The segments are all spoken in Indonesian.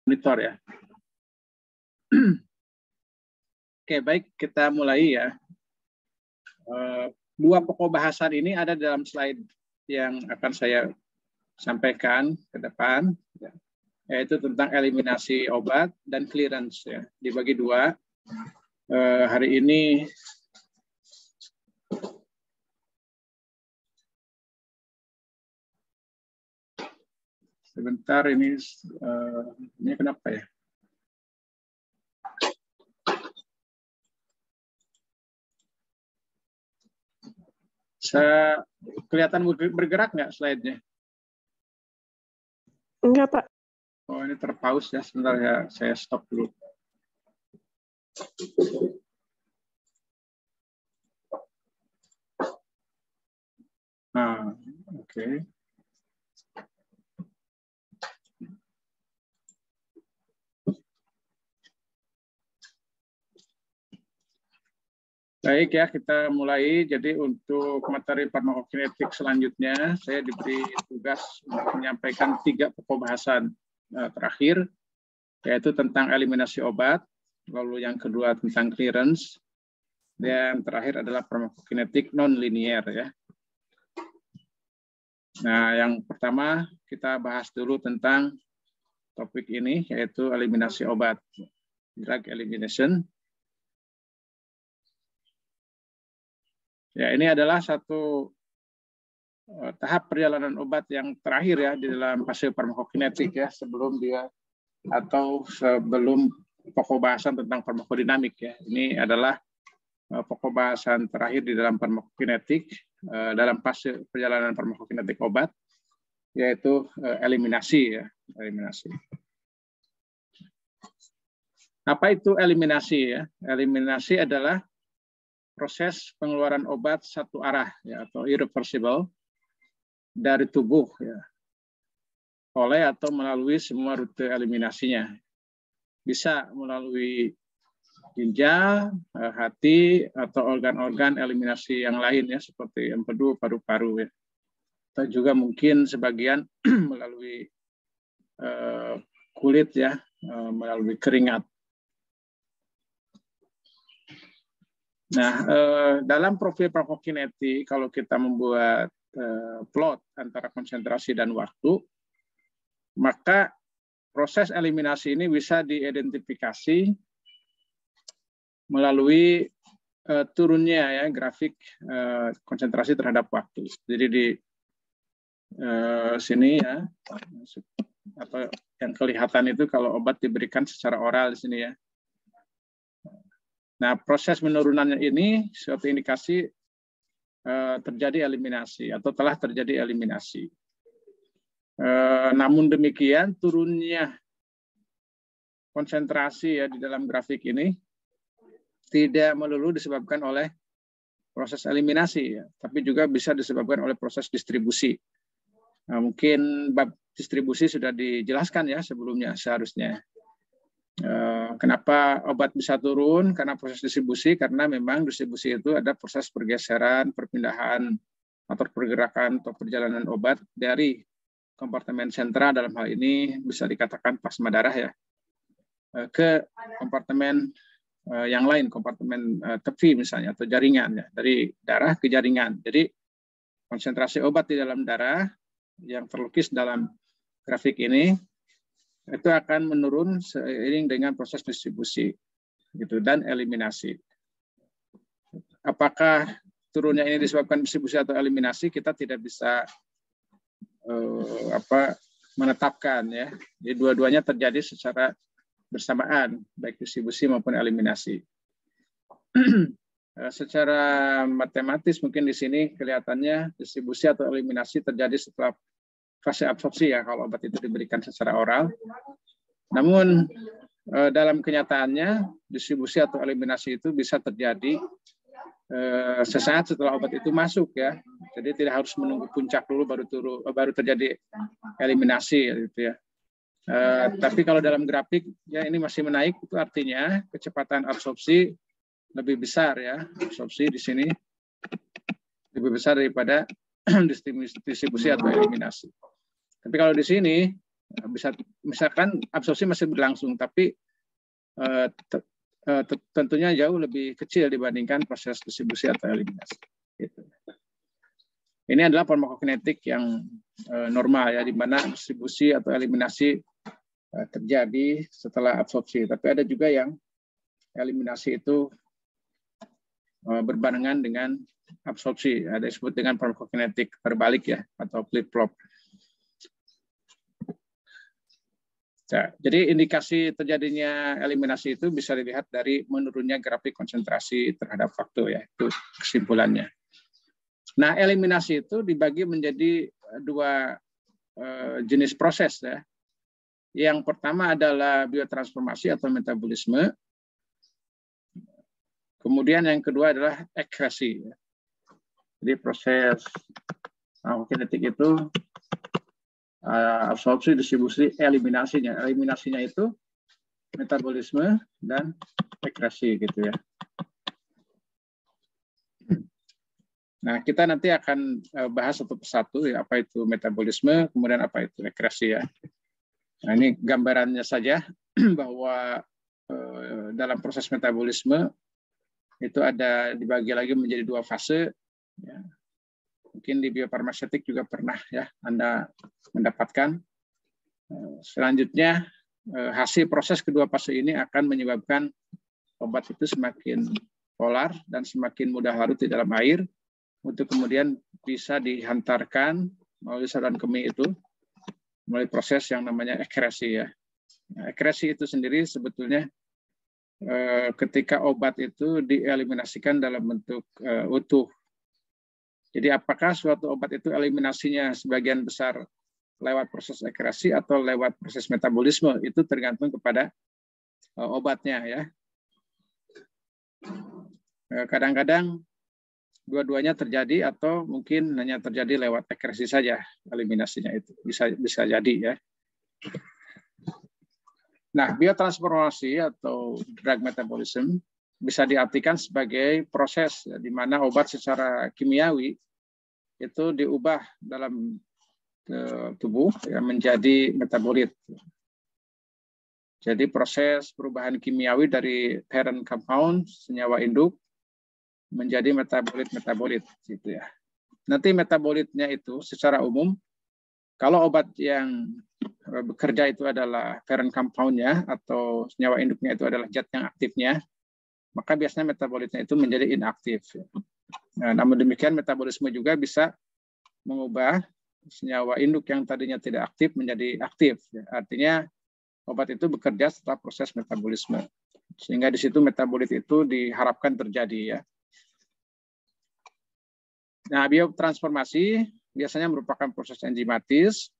monitor ya. Oke, baik, kita mulai ya. Dua pokok bahasan ini ada dalam slide yang akan saya sampaikan ke depan, yaitu tentang eliminasi obat dan clearance ya. Dibagi dua. Hari ini sebentar, ini kenapa ya? Saya kelihatan bergerak nggak slide-nya? Enggak, Pak. Oh, ini terpaus ya. Sebentar ya, saya stop dulu. Nah, oke. Baik ya, kita mulai. Jadi untuk materi farmakokinetik selanjutnya, saya diberi tugas untuk menyampaikan 3 pokok bahasan terakhir, yaitu tentang eliminasi obat, lalu yang kedua tentang clearance, dan terakhir adalah farmakokinetik non-linear ya. Nah, yang pertama kita bahas dulu tentang topik ini, yaitu eliminasi obat, drug elimination. Ya, ini adalah satu tahap perjalanan obat yang terakhir ya di dalam fase farmakokinetik ya, sebelum pokok bahasan tentang farmakodinamik ya. Ini adalah pokok bahasan terakhir di dalam farmakokinetik dalam fase perjalanan farmakokinetik obat, yaitu eliminasi ya, eliminasi. Apa itu eliminasi ya? Eliminasi adalah proses pengeluaran obat satu arah ya, atau irreversible dari tubuh ya, oleh atau melalui semua rute eliminasinya. Bisa melalui ginjal, hati, atau organ-organ eliminasi yang lain ya, seperti empedu, paru-paru ya. Atau juga mungkin sebagian melalui kulit ya, melalui keringat. Nah, dalam profil farmakokinetik, kalau kita membuat plot antara konsentrasi dan waktu, maka proses eliminasi ini bisa diidentifikasi melalui turunnya ya grafik konsentrasi terhadap waktu. Jadi di sini ya, atau yang kelihatan itu kalau obat diberikan secara oral di sini ya. Nah, proses menurunannya ini suatu indikasi terjadi eliminasi atau telah terjadi eliminasi. Namun demikian, turunnya konsentrasi ya di dalam grafik ini tidak melulu disebabkan oleh proses eliminasi, ya, tapi juga bisa disebabkan oleh proses distribusi. Nah, mungkin bab distribusi sudah dijelaskan ya sebelumnya seharusnya. Kenapa obat bisa turun? Karena proses distribusi, karena memang distribusi itu ada proses pergeseran, perpindahan, atau pergerakan atau perjalanan obat dari kompartemen sentra, dalam hal ini bisa dikatakan plasma darah ya, ke kompartemen yang lain, kompartemen tepi misalnya, atau jaringan ya, dari darah ke jaringan. Jadi konsentrasi obat di dalam darah yang terlukis dalam grafik ini itu akan menurun seiring dengan proses distribusi gitu, dan eliminasi. Apakah turunnya ini disebabkan distribusi atau eliminasi, kita tidak bisa menetapkan ya. Jadi dua-duanya terjadi secara bersamaan, baik distribusi maupun eliminasi. Secara matematis mungkin di sini kelihatannya distribusi atau eliminasi terjadi setelah fase absorpsi ya, kalau obat itu diberikan secara oral. Namun dalam kenyataannya distribusi atau eliminasi itu bisa terjadi sesaat setelah obat itu masuk ya. Jadi tidak harus menunggu puncak dulu baru terjadi eliminasi gitu ya. Tapi kalau dalam grafik ya ini masih menaik, itu artinya kecepatan absorpsi lebih besar ya. Absorpsi di sini lebih besar daripada distribusi atau eliminasi. Tapi kalau di sini Bisa misalkan absorpsi masih berlangsung, tapi tentunya jauh lebih kecil dibandingkan proses distribusi atau eliminasi. Gitu. Ini adalah farmakokinetik yang normal ya, di mana distribusi atau eliminasi terjadi setelah absorpsi. Tapi ada juga yang eliminasi itu berbarengan dengan absorpsi. Ada disebut dengan farmakokinetik terbalik ya, atau flip-flop. Nah, jadi indikasi terjadinya eliminasi itu bisa dilihat dari menurunnya grafik konsentrasi terhadap faktor ya, itu kesimpulannya. Nah, eliminasi itu dibagi menjadi dua jenis proses ya. Yang pertama adalah biotransformasi atau metabolisme. Kemudian yang kedua adalah ekresi. Jadi proses farmakokinetik itu absorpsi, distribusi, eliminasinya. Eliminasinya itu metabolisme dan ekresi gitu ya. Nah, kita nanti akan bahas satu persatu ya, apa itu metabolisme, kemudian apa itu ekresi ya. Nah, ini gambarannya saja bahwa dalam proses metabolisme itu ada dibagi lagi menjadi dua fase. Ya. Mungkin di biofarmaseutik juga pernah ya Anda mendapatkan. Selanjutnya hasil proses kedua fase ini akan menyebabkan obat itu semakin polar dan semakin mudah larut di dalam air untuk kemudian bisa dihantarkan melalui saluran kemih itu melalui proses yang namanya ekresi ya. Nah, ekresi itu sendiri sebetulnya ketika obat itu dieliminasikan dalam bentuk utuh. Jadi apakah suatu obat itu eliminasinya sebagian besar lewat proses ekresi atau lewat proses metabolisme, itu tergantung kepada obatnya ya. Kadang-kadang dua-duanya terjadi atau mungkin hanya terjadi lewat ekresi saja eliminasinya itu. Bisa jadi ya. Nah, biotransformasi atau drug metabolism bisa diartikan sebagai proses ya, di mana obat secara kimiawi itu diubah dalam tubuh ya, menjadi metabolit. Jadi proses perubahan kimiawi dari parent compound senyawa induk menjadi metabolit gitu ya. Nanti metabolitnya itu secara umum kalau obat yang bekerja itu adalah parent compound-nya atau senyawa induknya itu adalah zat yang aktifnya, maka biasanya metabolitnya itu menjadi inaktif. Nah, namun demikian metabolisme juga bisa mengubah senyawa induk yang tadinya tidak aktif menjadi aktif. Artinya obat itu bekerja setelah proses metabolisme. Sehingga di situ metabolit itu diharapkan terjadi ya. Nah, biotransformasi biasanya merupakan proses enzimatis,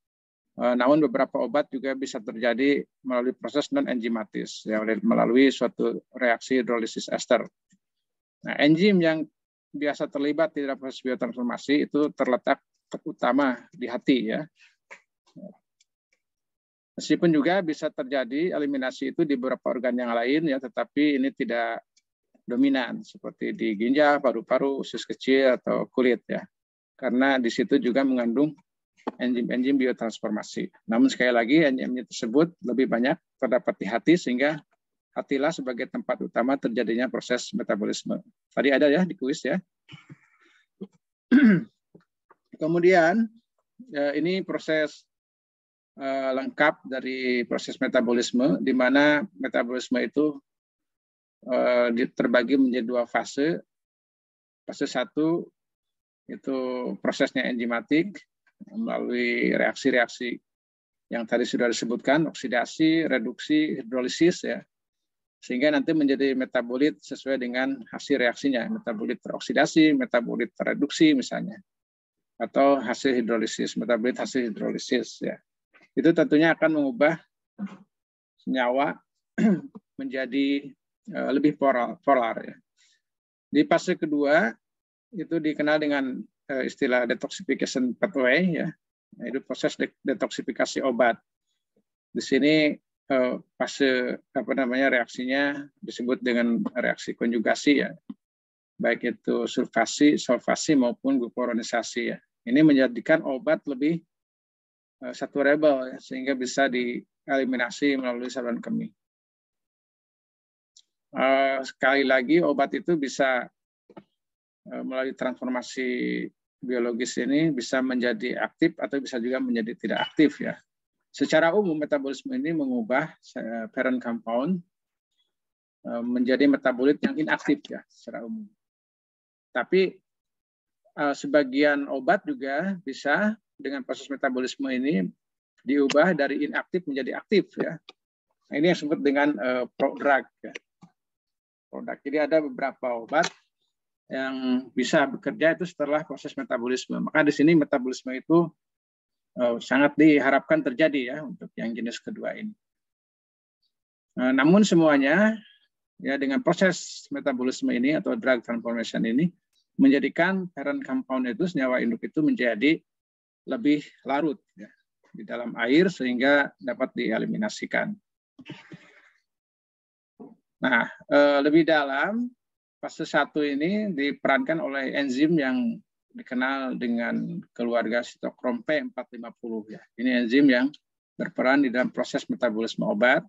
namun beberapa obat juga bisa terjadi melalui proses non-enzimatis, ya, melalui suatu reaksi hidrolisis ester. Nah, enzim yang biasa terlibat di dalam proses biotransformasi itu terletak terutama di hati ya. Meskipun juga bisa terjadi eliminasi itu di beberapa organ yang lain ya, tetapi ini tidak dominan seperti di ginjal, paru-paru, usus kecil atau kulit ya. Karena di situ juga mengandung enzim-enzim biotransformasi. Namun sekali lagi enzim tersebut lebih banyak terdapat di hati sehingga hatilah sebagai tempat utama terjadinya proses metabolisme. Tadi ada ya di kuis ya. Kemudian ini proses lengkap dari proses metabolisme, di mana metabolisme itu terbagi menjadi dua fase. Fase 1 itu prosesnya enzimatik melalui reaksi-reaksi yang tadi sudah disebutkan, oksidasi, reduksi, hidrolisis ya. Sehingga nanti menjadi metabolit sesuai dengan hasil reaksinya, metabolit teroksidasi, metabolit tereduksi misalnya. Atau hasil hidrolisis, metabolit hasil hidrolisis ya. Itu tentunya akan mengubah senyawa menjadi lebih polar ya. Di fase kedua itu dikenal dengan istilah detoxification pathway ya. Nah, itu proses detoksifikasi obat. Di sini fase reaksinya disebut dengan reaksi konjugasi ya. Baik itu sulfasi, solvasi maupun glukuronisasi ya. Ini menjadikan obat lebih saturable ya, sehingga bisa dieliminasi melalui saluran kemih. Sekali lagi obat itu bisa melalui transformasi biologis ini bisa menjadi aktif atau bisa juga menjadi tidak aktif ya. Secara umum metabolisme ini mengubah parent compound menjadi metabolit yang inaktif ya secara umum. Tapi sebagian obat juga bisa dengan proses metabolisme ini diubah dari inaktif menjadi aktif ya. Nah, ini yang disebut dengan prodrug ya. Produk. Jadi ada beberapa obat yang bisa bekerja itu setelah proses metabolisme. Maka di sini metabolisme itu sangat diharapkan terjadi ya untuk yang jenis kedua ini. Namun semuanya ya dengan proses metabolisme ini atau drug transformation ini menjadikan parent compound itu senyawa induk itu menjadi lebih larut ya, di dalam air sehingga dapat dieliminasikan. Nah, lebih dalam, fase 1 ini diperankan oleh enzim yang dikenal dengan keluarga sitokrom P450. Ya. Ini enzim yang berperan di dalam proses metabolisme obat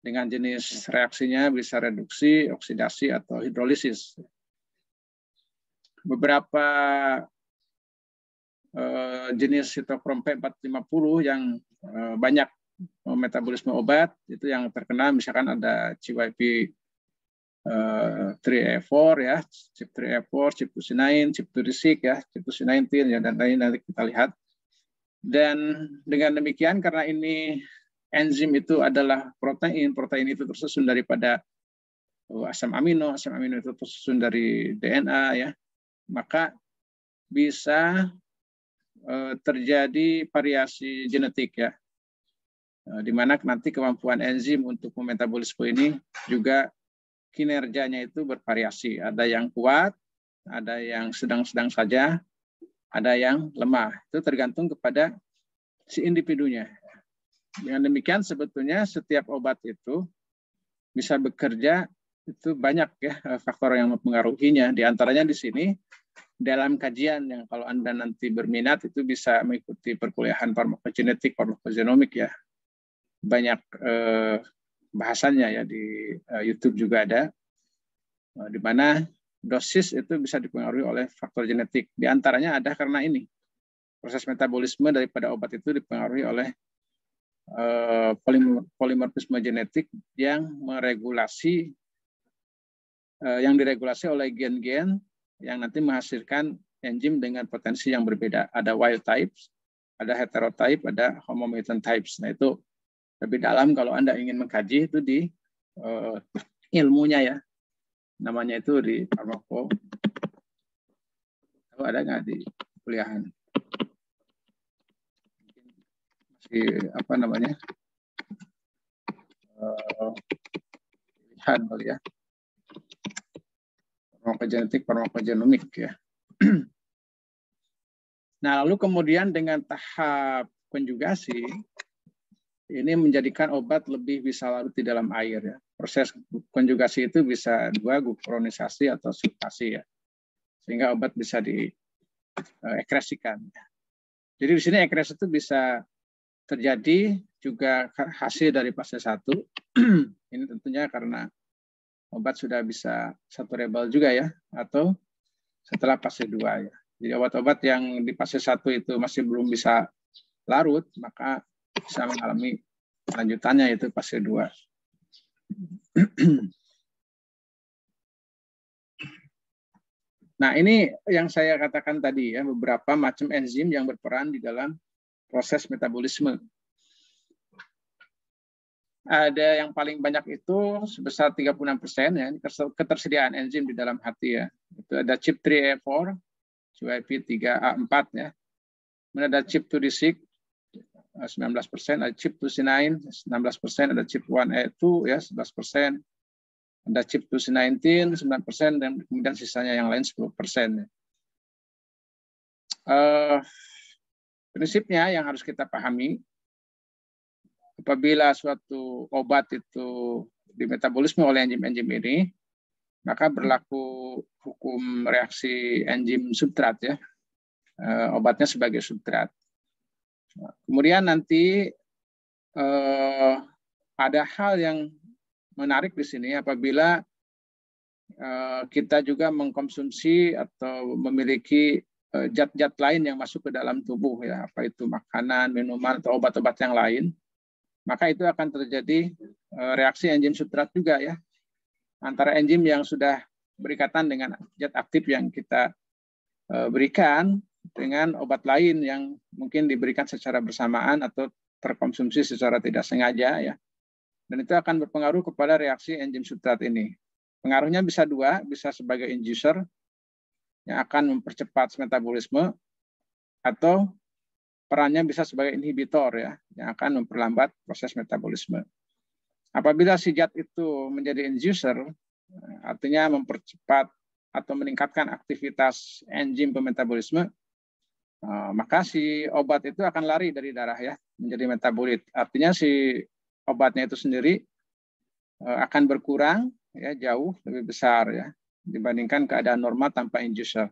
dengan jenis reaksinya bisa reduksi, oksidasi, atau hidrolisis. Beberapa jenis sitokrom P450 yang banyak metabolisme obat itu yang terkenal misalkan ada CYP 3A4 ya, CYP3A4, CYP2C9, CYP2D6 ya, CYP2C19 ya dan lain nanti kita lihat. Dan dengan demikian karena ini enzim itu adalah protein itu tersusun daripada asam amino itu tersusun dari DNA ya, maka bisa terjadi variasi genetik ya. Di mana nanti kemampuan enzim untuk memetabolisme ini juga kinerjanya itu bervariasi. Ada yang kuat, ada yang sedang-sedang saja, ada yang lemah. Itu tergantung kepada si individunya. Dengan demikian sebetulnya setiap obat itu bisa bekerja itu banyak ya faktor yang mempengaruhinya. Di antaranya di sini dalam kajian yang kalau Anda nanti berminat itu bisa mengikuti perkuliahan farmakogenetik, farmakogenomik ya. Banyak bahasannya ya di YouTube juga ada, di mana dosis itu bisa dipengaruhi oleh faktor genetik. Di antaranya ada karena ini proses metabolisme daripada obat itu dipengaruhi oleh polimorfisme genetik yang meregulasi, yang diregulasi oleh gen-gen yang nanti menghasilkan enzim dengan potensi yang berbeda. Ada wild types, ada heterotype, ada homomutant types. Nah itu lebih dalam kalau Anda ingin mengkaji itu di ilmunya ya. Namanya itu di farmako. Tahu ada nggak di kuliahan? Masih apa namanya? Pilihan kali ya. Farmakogenetik, farmakogenomik ya. Nah lalu kemudian dengan tahap konjugasi, ini menjadikan obat lebih bisa larut di dalam air ya. Proses konjugasi itu bisa dua, gukronisasi atau siltasi ya. Sehingga obat bisa diekresikan. Jadi di sini ekres itu bisa terjadi juga hasil dari fase 1. Ini tentunya karena obat sudah bisa saturable juga ya, atau setelah fase 2 ya. Jadi obat-obat yang di fase 1 itu masih belum bisa larut, maka bisa mengalami lanjutannya yaitu fase 2. Nah, ini yang saya katakan tadi ya, beberapa macam enzim yang berperan di dalam proses metabolisme. Ada yang paling banyak itu sebesar 36% ya, ketersediaan enzim di dalam hati ya. Itu ada CYP3A4, CYP3A4 ya. Kemudian ada CYP2D6 19%, ada CYP2C9 16%, ada CYP1A2 ya 11%, ada CYP2C19 9%, dan kemudian sisanya yang lain 10%. Prinsipnya yang harus kita pahami, apabila suatu obat itu dimetabolisme oleh enzim-enzim ini, maka berlaku hukum reaksi enzim substrat ya, obatnya sebagai substrat. Kemudian nanti ada hal yang menarik di sini apabila kita juga mengkonsumsi atau memiliki zat-zat lain yang masuk ke dalam tubuh, ya, apa itu makanan, minuman, atau obat-obat yang lain, maka itu akan terjadi reaksi enzim substrat juga, ya, antara enzim yang sudah berikatan dengan zat aktif yang kita berikan dengan obat lain yang mungkin diberikan secara bersamaan atau terkonsumsi secara tidak sengaja, ya. Dan itu akan berpengaruh kepada reaksi enzim substrat ini. Pengaruhnya bisa dua, bisa sebagai inducer yang akan mempercepat metabolisme, atau perannya bisa sebagai inhibitor, ya, yang akan memperlambat proses metabolisme. Apabila si zat itu menjadi inducer, artinya mempercepat atau meningkatkan aktivitas enzim pemetabolisme, maka si obat itu akan lari dari darah, ya, menjadi metabolit. Artinya si obatnya itu sendiri akan berkurang, ya, jauh lebih besar, ya, dibandingkan keadaan normal tanpa inducer.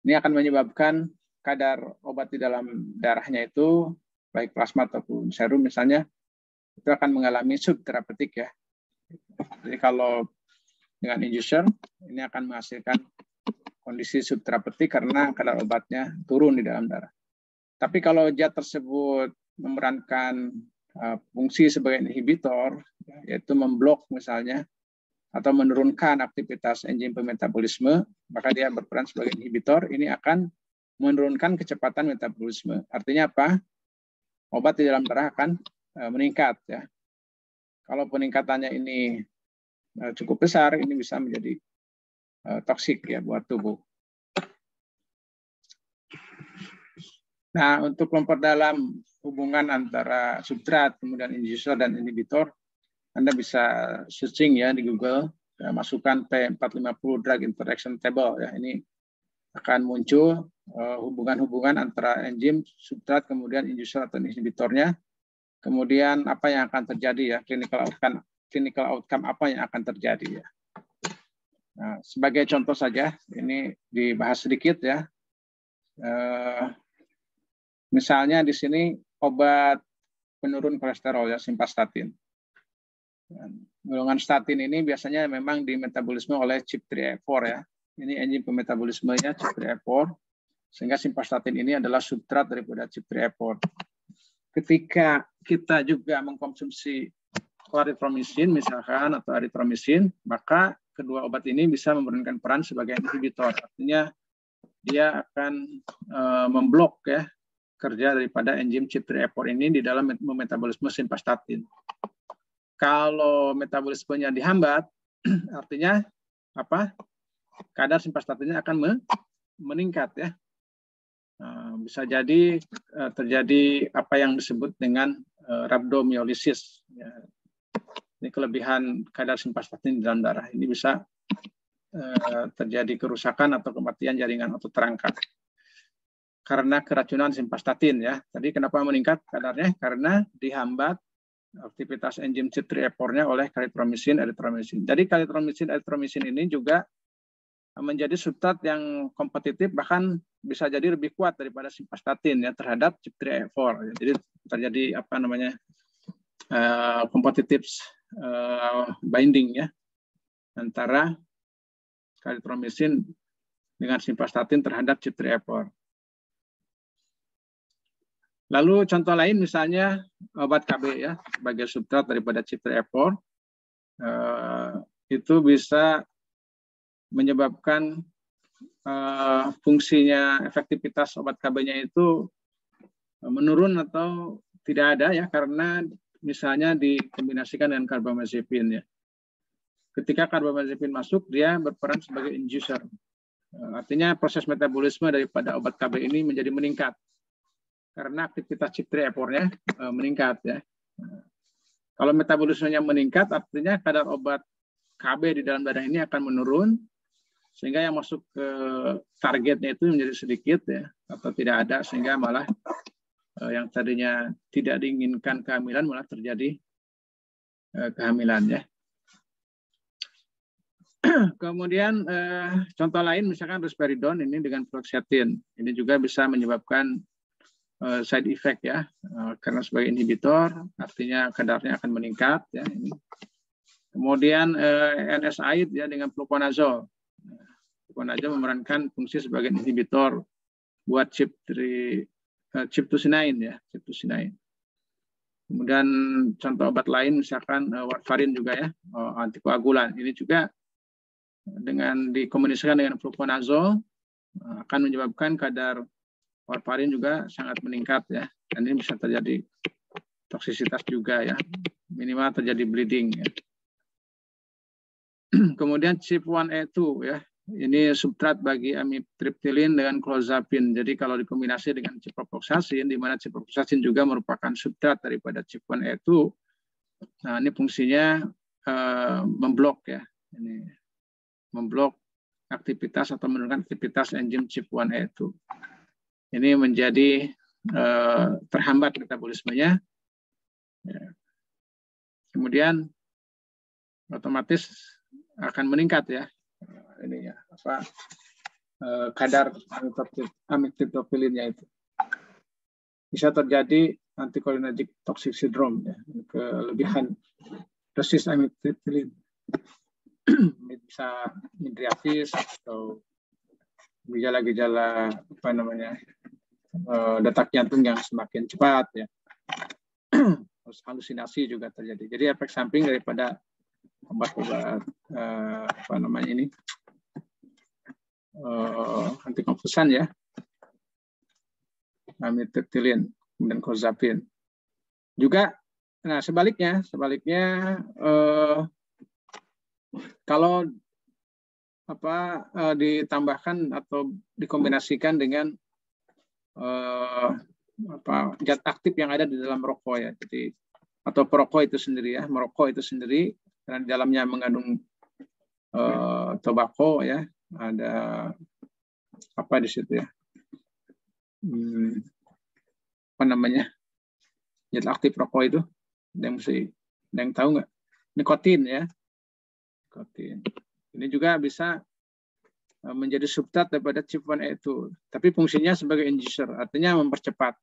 Ini akan menyebabkan kadar obat di dalam darahnya itu, baik plasma ataupun serum misalnya, itu akan mengalami subterapeutik, ya. Jadi kalau dengan inducer, ini akan menghasilkan kondisi subterapeutik karena kadar obatnya turun di dalam darah. Tapi kalau zat tersebut memerankan fungsi sebagai inhibitor, yaitu memblok misalnya, atau menurunkan aktivitas enzim pemetabolisme, maka dia berperan sebagai inhibitor, ini akan menurunkan kecepatan metabolisme. Artinya apa? Obat di dalam darah akan meningkat, ya. Kalau peningkatannya ini cukup besar, ini bisa menjadi toksik, ya, buat tubuh. Nah, untuk memperdalam hubungan antara substrat, kemudian inducer dan inhibitor, Anda bisa searching, ya, di Google, ya, masukkan P450 drug interaction table, ya. Ini akan muncul hubungan-hubungan antara enzim, substrat, kemudian inducer atau inhibitornya. Kemudian apa yang akan terjadi, ya, clinical outcome apa yang akan terjadi, ya. Nah, sebagai contoh saja, ini dibahas sedikit, ya. Misalnya di sini obat penurun kolesterol, ya, simvastatin. Golongan statin ini biasanya memang dimetabolisme oleh CYP3A4, ya. Ini enzim pemetabolismenya CYP3A4, sehingga simvastatin ini adalah substrat daripada CYP3A4. Ketika kita juga mengkonsumsi clarithromycin misalkan atau erythromycin, maka kedua obat ini bisa memberikan peran sebagai inhibitor. Artinya dia akan memblok, ya, kerja daripada enzim CYP3A4 ini di dalam metabolisme simvastatin. Kalau metabolismenya dihambat, artinya apa? Kadar simvastatinnya akan meningkat, ya. Bisa jadi terjadi apa yang disebut dengan rhabdomyolysis, ya. Ini kelebihan kadar simvastatin di dalam darah. Ini bisa terjadi kerusakan atau kematian jaringan otot rangka karena keracunan simvastatin, ya. Tadi kenapa meningkat kadarnya? Karena dihambat aktivitas enzim CYP3A4-nya oleh clarithromycin, erythromycin. Jadi clarithromycin, erythromycin ini juga menjadi substrat yang kompetitif, bahkan bisa jadi lebih kuat daripada simvastatin, ya, terhadap CYP3A4. Jadi terjadi apa namanya kompetitif binding, ya, antara clarithromycin dengan simvastatin terhadap CYP3A4. Lalu contoh lain misalnya obat KB, ya, sebagai substrat daripada CYP3A4, itu bisa menyebabkan fungsinya, efektivitas obat KB-nya itu menurun atau tidak ada, ya, karena misalnya dikombinasikan dengan carbamazepine, ya. Ketika carbamazepine masuk, dia berperan sebagai inducer. Artinya proses metabolisme daripada obat KB ini menjadi meningkat karena aktivitas CYP3A4-nya meningkat, ya. Kalau metabolismenya meningkat, artinya kadar obat KB di dalam darah ini akan menurun, sehingga yang masuk ke targetnya itu menjadi sedikit, ya, atau tidak ada, sehingga malah yang tadinya tidak diinginkan kehamilan malah terjadi kehamilan, ya. Kemudian contoh lain misalkan risperidon ini dengan fluoxetine, ini juga bisa menyebabkan side effect ya, karena sebagai inhibitor artinya kadarnya akan meningkat ya. Ini. Kemudian NSAID ya dengan fluconazole. Fluconazole memerankan fungsi sebagai inhibitor buat CYP2C9 ya, CYP2C9. Kemudian contoh obat lain misalkan warfarin juga ya, antikoagulan. Ini juga dengan dikombinasikan dengan fluconazole akan menyebabkan kadar warfarin juga sangat meningkat ya. Dan ini bisa terjadi toksisitas juga ya, minimal terjadi bleeding ya. Kemudian CYP1A2 ya, ini substrat bagi amitriptilin dengan clozapine. Jadi kalau dikombinasi dengan ciprofloxacin, di mana ciprofloxacin juga merupakan substrat daripada CYP1A2, nah ini fungsinya memblok ya, ini memblok aktivitas atau menurunkan aktivitas enzim CYP1A2. Ini menjadi terhambat metabolismenya. Ya. Kemudian otomatis akan meningkat ya ini ya kadar amitriptylinnya itu. Bisa terjadi anticholinergic toxic syndrome ya, kelebihan dosis amitriptylin. Bisa midriasis atau gejala-gejala detak jantung yang semakin cepat ya. Halusinasi juga terjadi. Jadi efek samping daripada obat-obat antikonvulsan ya, amitriptylin dan clozapine. Juga, nah sebaliknya kalau ditambahkan atau dikombinasikan dengan zat aktif yang ada di dalam rokok ya, jadi atau perokok itu sendiri ya, merokok itu sendiri karena di dalamnya mengandung tobacco ya, ada apa di situ ya, zat aktif rokok itu, yang tahu nggak? Nikotin ya, nikotin. Ini juga bisa menjadi substrat daripada CYP1A2, tapi fungsinya sebagai inducer, artinya mempercepat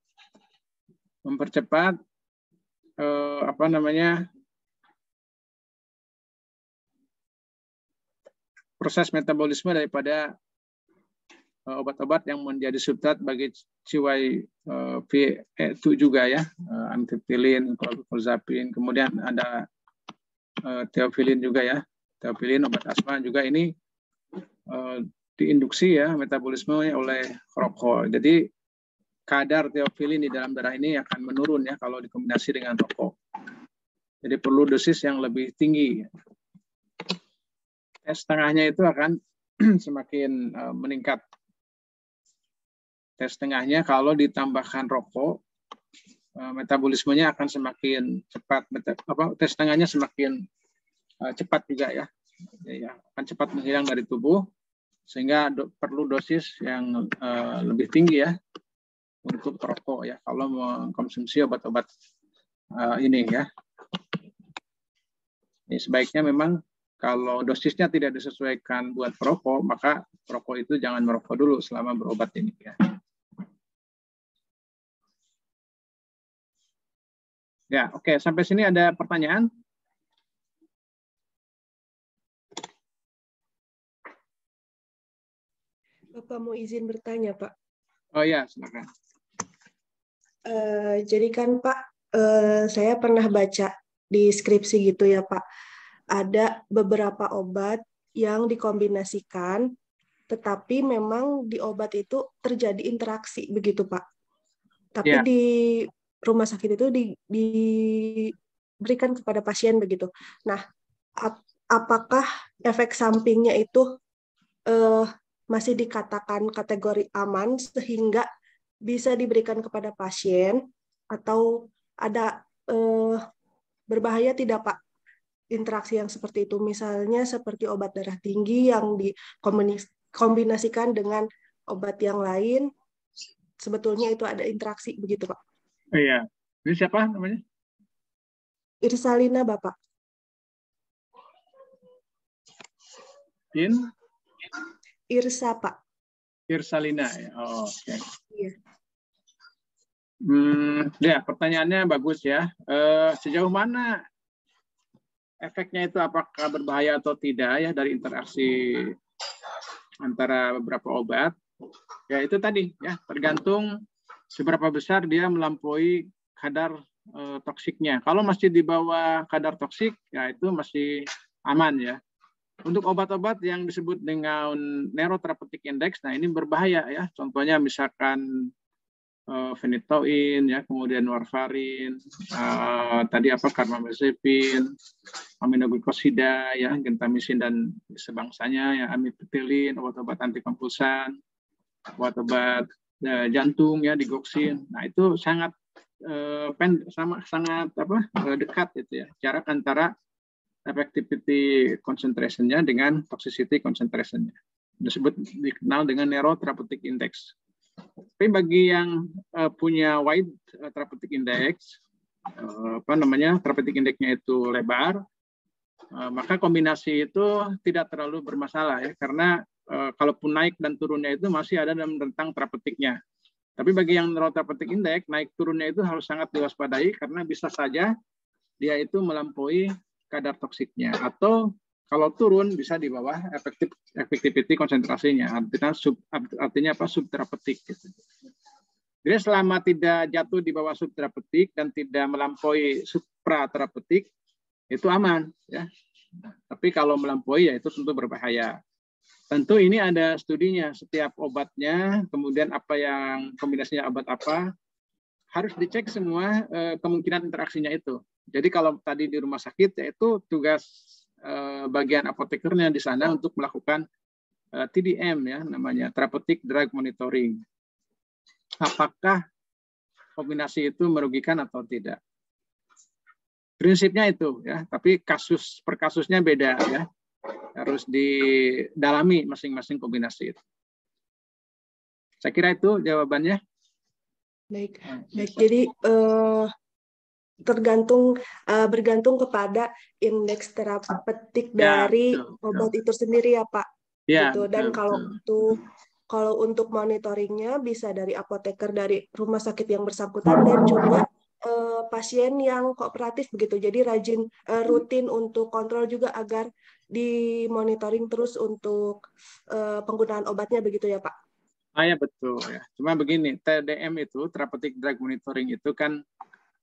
proses metabolisme daripada obat-obat yang menjadi substrat bagi CYP2 juga ya, amitriptylin, clozapine, kemudian ada theophylline juga ya, theophylline obat asma juga ini diinduksi ya metabolisme oleh rokok. Jadi kadar theophylline di dalam darah ini akan menurun ya kalau dikombinasi dengan rokok. Jadi perlu dosis yang lebih tinggi. Tes tengahnya itu akan semakin meningkat. Tes tengahnya kalau ditambahkan rokok, metabolismenya akan semakin cepat. Tes tengahnya semakin cepat juga ya. Akan cepat menghilang dari tubuh, sehingga perlu dosis yang lebih tinggi ya untuk perokok ya kalau mengkonsumsi obat-obat ini ya. Ini sebaiknya memang kalau dosisnya tidak disesuaikan buat perokok, maka perokok itu jangan merokok dulu selama berobat ini ya. Ya, oke. Sampai sini ada pertanyaan? Bapak mau izin bertanya, Pak? Oh ya, silakan. Jadi kan Pak, saya pernah baca di skripsi gitu ya Pak, ada beberapa obat yang dikombinasikan, tetapi memang di obat itu terjadi interaksi begitu Pak. Tapi Ya. di rumah sakit itu diberikan kepada pasien begitu. Nah, apakah efek sampingnya itu masih dikatakan kategori aman sehingga bisa diberikan kepada pasien, atau ada berbahaya tidak Pak interaksi yang seperti itu, misalnya seperti obat darah tinggi yang dikombinasikan dengan obat yang lain, sebetulnya itu ada interaksi begitu Pak? Iya. Ini siapa namanya? Irsalina Bapak. Irsa Pak. Irsalina ya. Oh, oke. Iya. Ya, pertanyaannya bagus ya. Sejauh mana efeknya itu apakah berbahaya atau tidak ya dari interaksi antara beberapa obat? Ya itu tadi ya, tergantung seberapa besar dia melampaui kadar toksiknya. Kalau masih di bawah kadar toksik, ya itu masih aman ya. Untuk obat-obat yang disebut dengan Neurotherapeutic Index, nah ini berbahaya ya. Contohnya misalkan phenytoin, ya, kemudian warfarin, tadi apa carbamazepin, aminoglikosida, ya, gentamisin dan sebangsanya, ya, amitriptilin, obat-obat antikompulsan, obat-obat jantung, ya, digoxin. Nah itu sangat sangat dekat itu ya, jarak antara effectivity concentration-nya dengan toxicity concentration-nya. Dikenal dengan Neurotherapeutic Index. Tapi bagi yang punya wide therapeutic index, therapeutic index-nya itu lebar, maka kombinasi itu tidak terlalu bermasalah ya, karena kalaupun naik dan turunnya itu masih ada dalam rentang terapeutiknya. Tapi bagi yang Neurotherapeutic Index, naik turunnya itu harus sangat diwaspadai karena bisa saja dia itu melampaui kadar toksiknya, atau kalau turun bisa di bawah effectivity konsentrasinya, artinya apa, subterapeutik gitu. Jadi selama tidak jatuh di bawah subterapeutik dan tidak melampaui supraterapeutik itu aman ya. Tapi kalau melampaui ya itu tentu berbahaya. Tentu ini ada studinya, setiap obatnya, kemudian apa yang kombinasinya obat apa, harus dicek semua kemungkinan interaksinya itu. Jadi kalau tadi di rumah sakit, yaitu tugas bagian apotekernya di sana untuk melakukan TDM ya, namanya Therapeutic Drug Monitoring. Apakah kombinasi itu merugikan atau tidak? Prinsipnya itu ya, tapi kasus per kasusnya beda ya. Harus didalami masing-masing kombinasi itu. Saya kira itu jawabannya. Baik. Jadi bergantung kepada indeks terapeutik dari obat itu sendiri ya Pak. Ya, gitu. Dan kalau untuk monitoringnya bisa dari apoteker dari rumah sakit yang bersangkutan dan juga pasien yang kooperatif begitu. Jadi rutin untuk kontrol juga agar dimonitoring terus untuk penggunaan obatnya begitu ya Pak. Ya betul ya. Cuma begini, TDM itu Therapeutic Drug Monitoring itu kan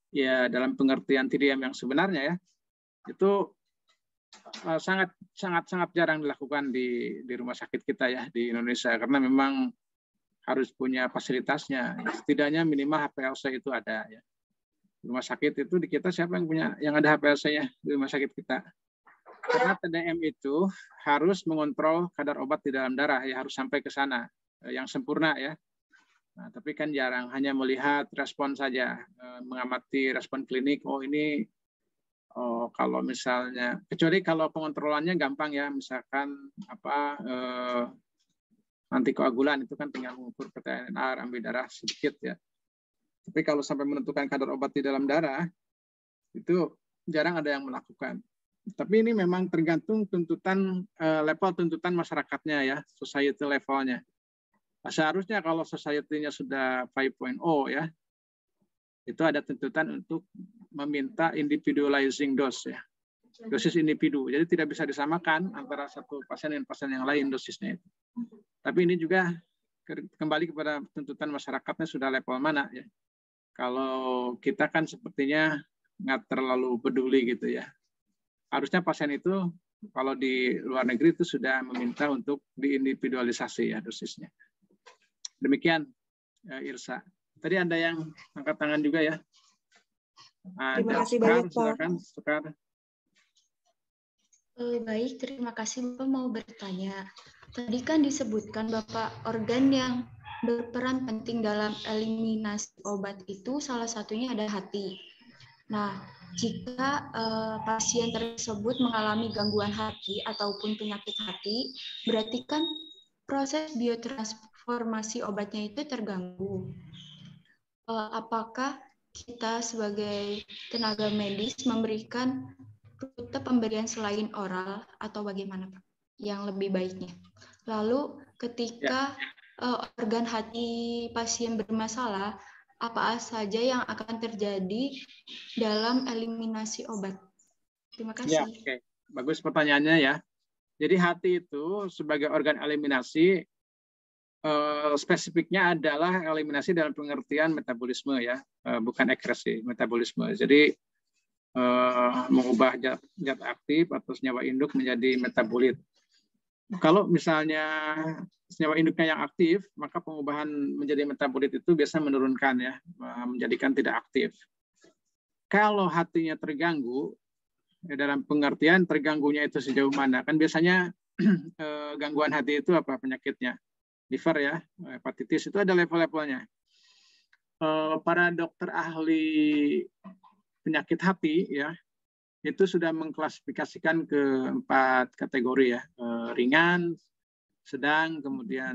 ya dalam pengertian TDM yang sebenarnya ya, itu sangat jarang dilakukan di rumah sakit kita ya di Indonesia, karena memang harus punya fasilitasnya. Setidaknya minimal HPLC itu ada ya. Rumah sakit itu di kita siapa yang ada HPLC-nya di rumah sakit kita? Karena TDM itu harus mengontrol kadar obat di dalam darah ya, harus sampai ke sana yang sempurna ya. Nah, tapi kan jarang, hanya melihat respon saja, mengamati respon klinik. Ini kalau misalnya, kecuali kalau pengontrolannya gampang ya, misalkan antikoagulan itu kan tinggal mengukur PTNR, ambil darah sedikit ya. Tapi kalau sampai menentukan kadar obat di dalam darah, itu jarang ada yang melakukan. Tapi ini memang tergantung level tuntutan masyarakatnya ya, society levelnya. Seharusnya kalau society-nya sudah 5.0 ya, itu ada tuntutan untuk meminta individualizing dose ya, dosis individu. Jadi tidak bisa disamakan antara satu pasien dan pasien yang lain dosisnya itu. Tapi ini juga kembali kepada tuntutan masyarakatnya sudah level mana ya. Kalau kita kan sepertinya nggak terlalu peduli gitu ya. Harusnya pasien itu kalau di luar negeri itu sudah meminta untuk diindividualisasi ya dosisnya. Demikian Irsa. Tadi ada yang angkat tangan juga ya. Terima kasih banyak Pak. Silakan, Sekar. Baik, terima kasih Bapak. Mau bertanya. Tadi kan disebutkan Bapak organ yang berperan penting dalam eliminasi obat itu salah satunya ada hati. Nah, jika pasien tersebut mengalami gangguan hati ataupun penyakit hati, berarti kan proses biotransformasi obatnya itu terganggu. Apakah kita sebagai tenaga medis memberikan rute pemberian selain oral atau bagaimana Pak? Yang lebih baiknya. Lalu ketika organ hati pasien bermasalah, apa saja yang akan terjadi dalam eliminasi obat? Terima kasih. Ya, oke. Bagus pertanyaannya ya. Jadi hati itu sebagai organ eliminasi, spesifiknya adalah eliminasi dalam pengertian metabolisme ya, bukan ekskresi, metabolisme. Jadi mengubah zat aktif atau senyawa induk menjadi metabolit. Kalau misalnya senyawa induknya yang aktif, maka pengubahan menjadi metabolit itu biasa menurunkan ya, menjadikan tidak aktif. Kalau hatinya terganggu, dalam pengertian terganggunya itu sejauh mana? Kan biasanya gangguan hati itu apa penyakitnya? Liver ya, hepatitis itu ada level-levelnya. Para dokter ahli penyakit hati ya, itu sudah mengklasifikasikan ke 4 kategori ya, ringan, sedang, kemudian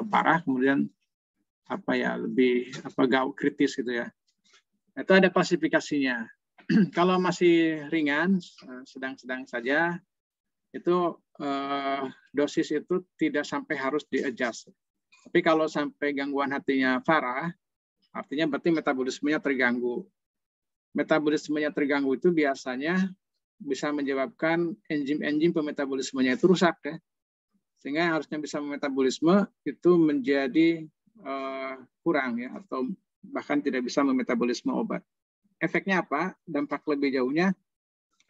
parah, kemudian lebih kritis gitu ya. Itu ada klasifikasinya. Kalau masih ringan, sedang-sedang saja, itu dosis itu tidak sampai harus di-adjust. Tapi kalau sampai gangguan hatinya parah, artinya berarti metabolismenya terganggu. Metabolismenya terganggu itu biasanya bisa menyebabkan enzim-enzim pemetabolismenya itu rusak ya. Sehingga harusnya bisa memetabolisme itu menjadi kurang ya, atau bahkan tidak bisa memetabolisme obat. Efeknya apa? Dampak lebih jauhnya,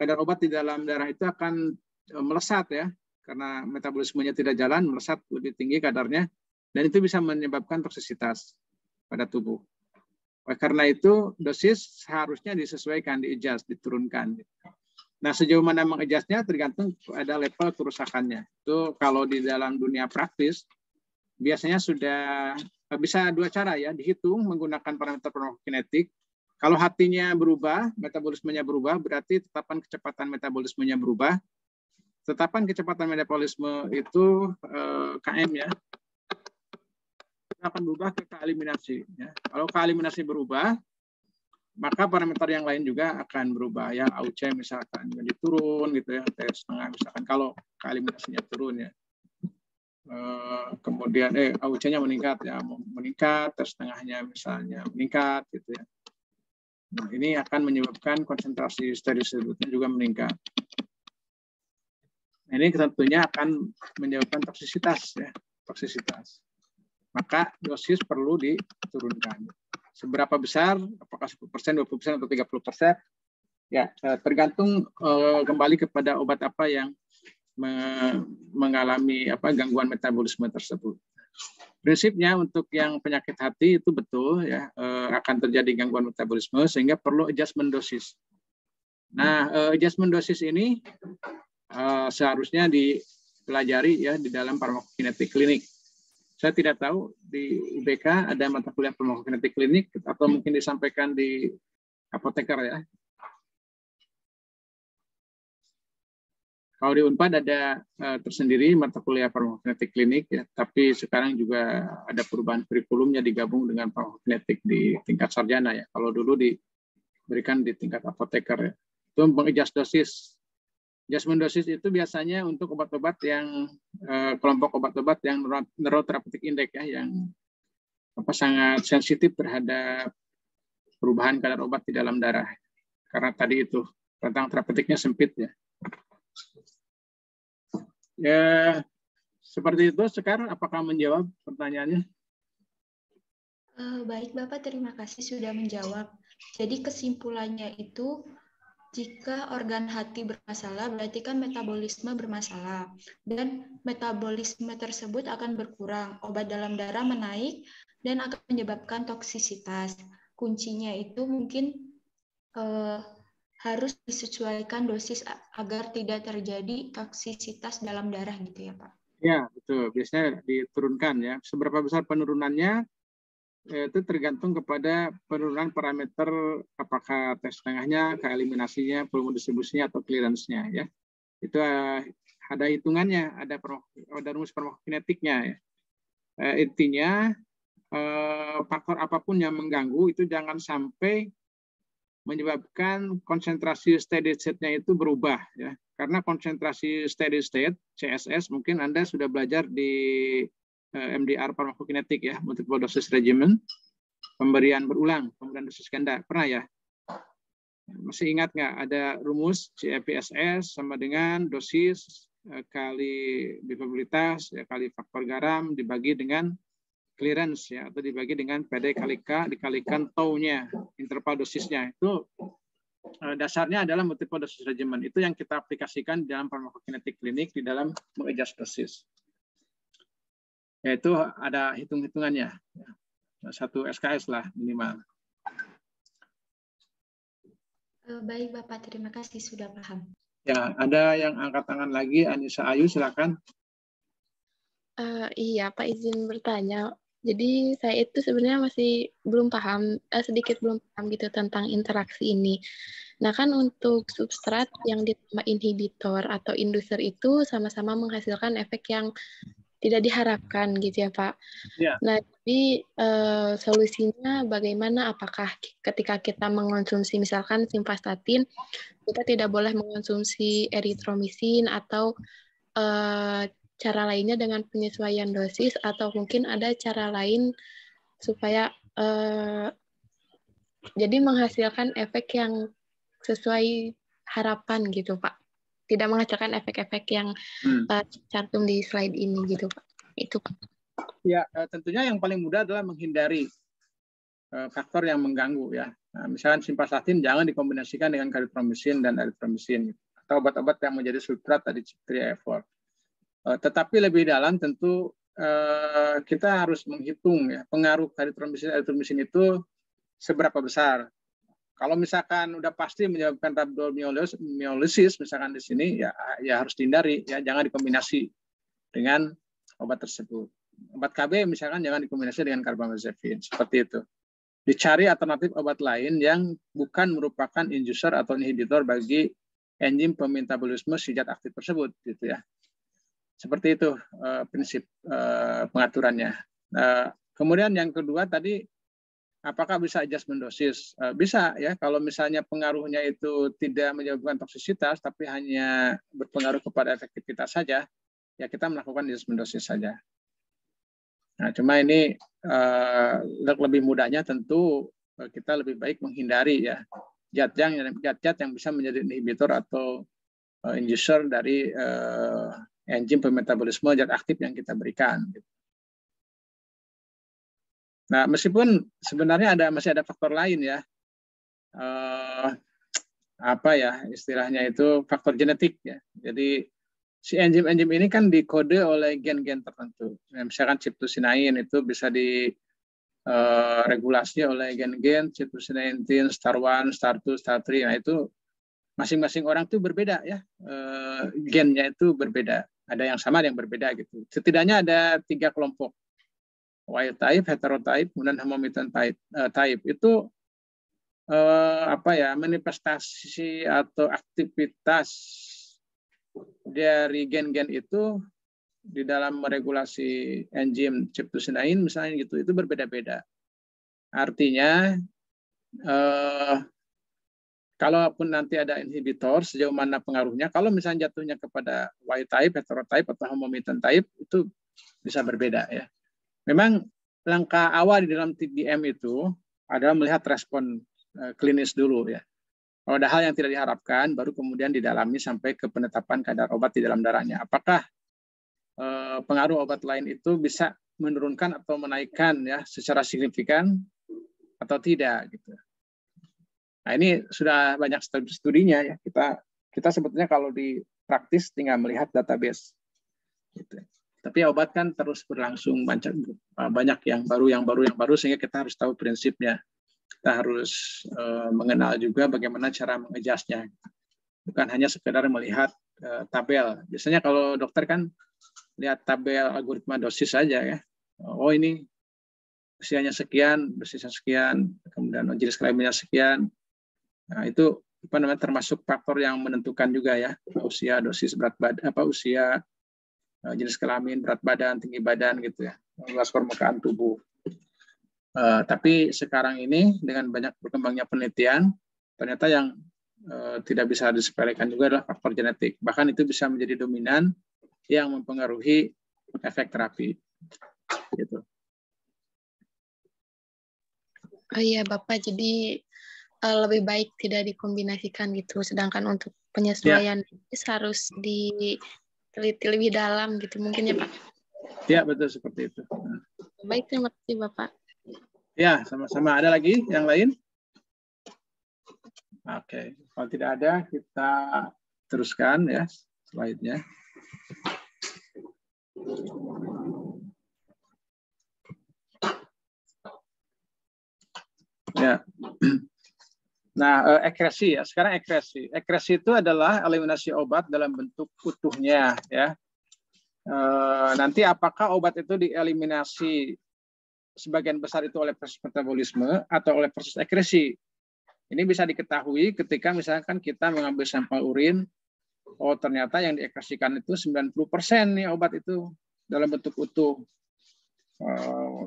kadar obat di dalam darah itu akan melesat ya, karena metabolismenya tidak jalan, melesat lebih tinggi kadarnya, dan itu bisa menyebabkan toksisitas pada tubuh. Oleh karena itu, dosis seharusnya disesuaikan, di-adjust, diturunkan. Nah, sejauh mana meng-adjustnya tergantung pada level kerusakannya. Itu kalau di dalam dunia praktis, biasanya sudah bisa 2 cara ya, dihitung menggunakan parameter farmakokinetik. Kalau hatinya berubah, metabolismenya berubah, berarti tetapan kecepatan metabolismenya berubah. Tetapan kecepatan metabolisme itu KM ya, akan berubah ke eliminasi. Ya. Kalau eliminasi berubah, maka parameter yang lain juga akan berubah. Ya, AUC misalkan jadi turun gitu ya, T,5 misalkan kalau eliminasinya turun ya. Kemudian AUC-nya meningkat ya, meningkat, T,5-nya misalnya meningkat gitu ya. Nah, ini akan menyebabkan konsentrasi steady state juga meningkat. Nah, ini tentunya akan menyebabkan toksisitas ya, toksisitas. Maka dosis perlu diturunkan. Seberapa besar? Apakah 10%, 20%, atau 30%? Ya, tergantung kembali kepada obat apa yang mengalami gangguan metabolisme tersebut. Prinsipnya untuk yang penyakit hati itu betul ya, akan terjadi gangguan metabolisme sehingga perlu adjustment dosis. Nah, adjustment dosis ini seharusnya dipelajari ya di dalam farmakokinetik klinik. Saya tidak tahu di UBK ada mata kuliah farmakokinetik klinik atau mungkin disampaikan di apoteker ya. Kalau di Unpad ada tersendiri mata kuliah farmakokinetik klinik ya, tapi sekarang juga ada perubahan kurikulumnya digabung dengan farmakokinetik di tingkat sarjana ya. Kalau dulu diberikan di tingkat apoteker ya. Itu meng-adjust dosis. Adjustment dosis itu biasanya untuk obat-obat yang kelompok obat-obat yang neurotherapeutic index ya, yang sangat sensitif terhadap perubahan kadar obat di dalam darah. Karena tadi itu rentang terapeutiknya sempit ya. Ya, seperti itu. Sekarang apakah menjawab pertanyaannya? Baik, Bapak. Terima kasih sudah menjawab. Jadi kesimpulannya itu, jika organ hati bermasalah, berarti kan metabolisme bermasalah. Dan metabolisme tersebut akan berkurang. Obat dalam darah menaik dan akan menyebabkan toksisitas. Kuncinya itu mungkin harus disesuaikan dosis agar tidak terjadi toksisitas dalam darah gitu ya Pak? Ya, betul. Biasanya diturunkan ya. Seberapa besar penurunannya itu tergantung kepada penurunan parameter apakah T,5-nya, keeliminasinya, volume distribusinya, atau clearance-nya ya. Itu ada hitungannya, ada rumus farmakokinetiknya ya. Intinya faktor apapun yang mengganggu itu jangan sampai menyebabkan konsentrasi steady state-nya itu berubah ya. Karena konsentrasi steady state CSS mungkin Anda sudah belajar di MDR farmakokinetik ya, multiple dosage regimen. pemberian berulang, pemberian dosis ganda. Pernah ya? Masih ingat nggak ada rumus CFPSS sama dengan dosis kali bipabilitas ya, kali faktor garam dibagi dengan clearance ya, atau dibagi dengan PD kali K dikalikan tau-nya, interval dosisnya. Itu dasarnya adalah multiple dosis regimen. Itu yang kita aplikasikan di dalam farmakokinetik klinik di dalam mengadjust dosis. Yaitu ada hitung-hitungannya. Satu SKS lah minimal. Baik Bapak, terima kasih sudah paham. Ya, ada yang angkat tangan lagi, Anissa Ayu, silakan. Iya, Pak, izin bertanya. Jadi saya itu sebenarnya masih belum paham, sedikit belum paham gitu tentang interaksi ini. Nah kan untuk substrat yang ditambah inhibitor atau inducer itu sama-sama menghasilkan efek yang tidak diharapkan gitu ya Pak. Ya. Nah jadi solusinya bagaimana? Apakah ketika kita mengonsumsi misalkan simvastatin, kita tidak boleh mengonsumsi eritromisin atau cara lainnya dengan penyesuaian dosis, atau mungkin ada cara lain supaya jadi menghasilkan efek yang sesuai harapan gitu Pak, tidak menghasilkan efek-efek yang cantum di slide ini gitu Pak. Itu Pak. Ya, tentunya yang paling mudah adalah menghindari faktor yang mengganggu ya. Nah, misalkan simvastatin jangan dikombinasikan dengan kalitromisin dan eritromisin atau obat-obat yang menjadi substrat tadi CYP3A4. Tetapi lebih dalam tentu kita harus menghitung ya pengaruh kalitromisin eritromisin itu seberapa besar. Kalau misalkan udah pasti menyebabkan rhabdomyolysis misalkan di sini ya harus dihindari ya, jangan dikombinasi dengan obat tersebut. Obat KB misalkan jangan dikombinasi dengan carbamazepine, seperti itu. Dicari alternatif obat lain yang bukan merupakan inducer atau inhibitor bagi enzim pemetabolisme si zat aktif tersebut gitu ya. Seperti itu prinsip pengaturannya. Kemudian yang kedua tadi, apakah bisa adjustment dosis? Bisa ya, kalau misalnya pengaruhnya itu tidak menyebabkan toksisitas, tapi hanya berpengaruh kepada efektivitas saja, ya kita melakukan adjustment dosis saja. Nah, cuma ini lebih mudahnya tentu kita lebih baik menghindari ya zat-zat yang bisa menjadi inhibitor atau inducer dari enzim pemetabolisme zat aktif yang kita berikan. Nah, meskipun sebenarnya masih ada faktor lain ya, apa ya istilahnya itu faktor genetik ya. Jadi si enzim-enzim ini kan dikode oleh gen-gen tertentu. Misalkan CYP2C9 itu bisa diregulasi oleh gen-gen CYP2C19, STAR1, STAR2, STAR3. Nah itu masing-masing orang itu berbeda ya, gennya itu berbeda. Ada yang sama, ada yang berbeda gitu. Setidaknya ada 3 kelompok. Wild type, heterotype, kemudian homomutant type. Itu manifestasi atau aktivitas dari gen-gen itu di dalam meregulasi enzim CYP2C9 misalnya gitu, itu berbeda-beda. Artinya kalaupun nanti ada inhibitor, sejauh mana pengaruhnya, kalau misalnya jatuhnya kepada wild type, heterotype, atau homomutant type, itu bisa berbeda ya. Memang langkah awal di dalam TDM itu adalah melihat respon klinis dulu ya. Kalau ada hal yang tidak diharapkan, baru kemudian didalami sampai ke penetapan kadar obat di dalam darahnya. Apakah pengaruh obat lain itu bisa menurunkan atau menaikkan ya secara signifikan atau tidak gitu. Nah ini sudah banyak studinya ya. Kita sebetulnya kalau di praktis tinggal melihat database. Gitu. Tapi obat kan terus berlangsung, banyak yang baru sehingga kita harus tahu prinsipnya. Kita harus mengenal juga bagaimana cara mengadjustnya. Bukan hanya sekedar melihat tabel. Biasanya kalau dokter kan lihat tabel algoritma dosis saja ya. Oh ini usianya sekian, dosisnya sekian, kemudian jenis kelaminnya sekian. Nah, itu termasuk faktor yang menentukan juga ya, usia, dosis, berat badan, usia, jenis kelamin, berat badan, tinggi badan gitu ya, luas permukaan tubuh. Tapi sekarang ini dengan banyak berkembangnya penelitian, ternyata yang tidak bisa disepelekan juga adalah faktor genetik. Bahkan itu bisa menjadi dominan yang mempengaruhi efek terapi. Gitu. Oh iya Bapak, jadi lebih baik tidak dikombinasikan gitu. Sedangkan untuk penyesuaian harus diteliti lebih dalam gitu mungkin ya Pak. Ya, betul seperti itu. Baik, terima kasih Bapak. Ya, sama-sama. Ada lagi yang lain? Oke, kalau tidak ada kita teruskan ya slide-nya. Ya. Nah, ekresi ya. Sekarang ekresi. Ekresi itu adalah eliminasi obat dalam bentuk utuhnya ya. Nanti apakah obat itu dieliminasi sebagian besar itu oleh proses metabolisme atau oleh proses ekresi? Ini bisa diketahui ketika misalkan kita mengambil sampel urin, oh ternyata yang diekresikan itu 90% nih obat itu dalam bentuk utuh.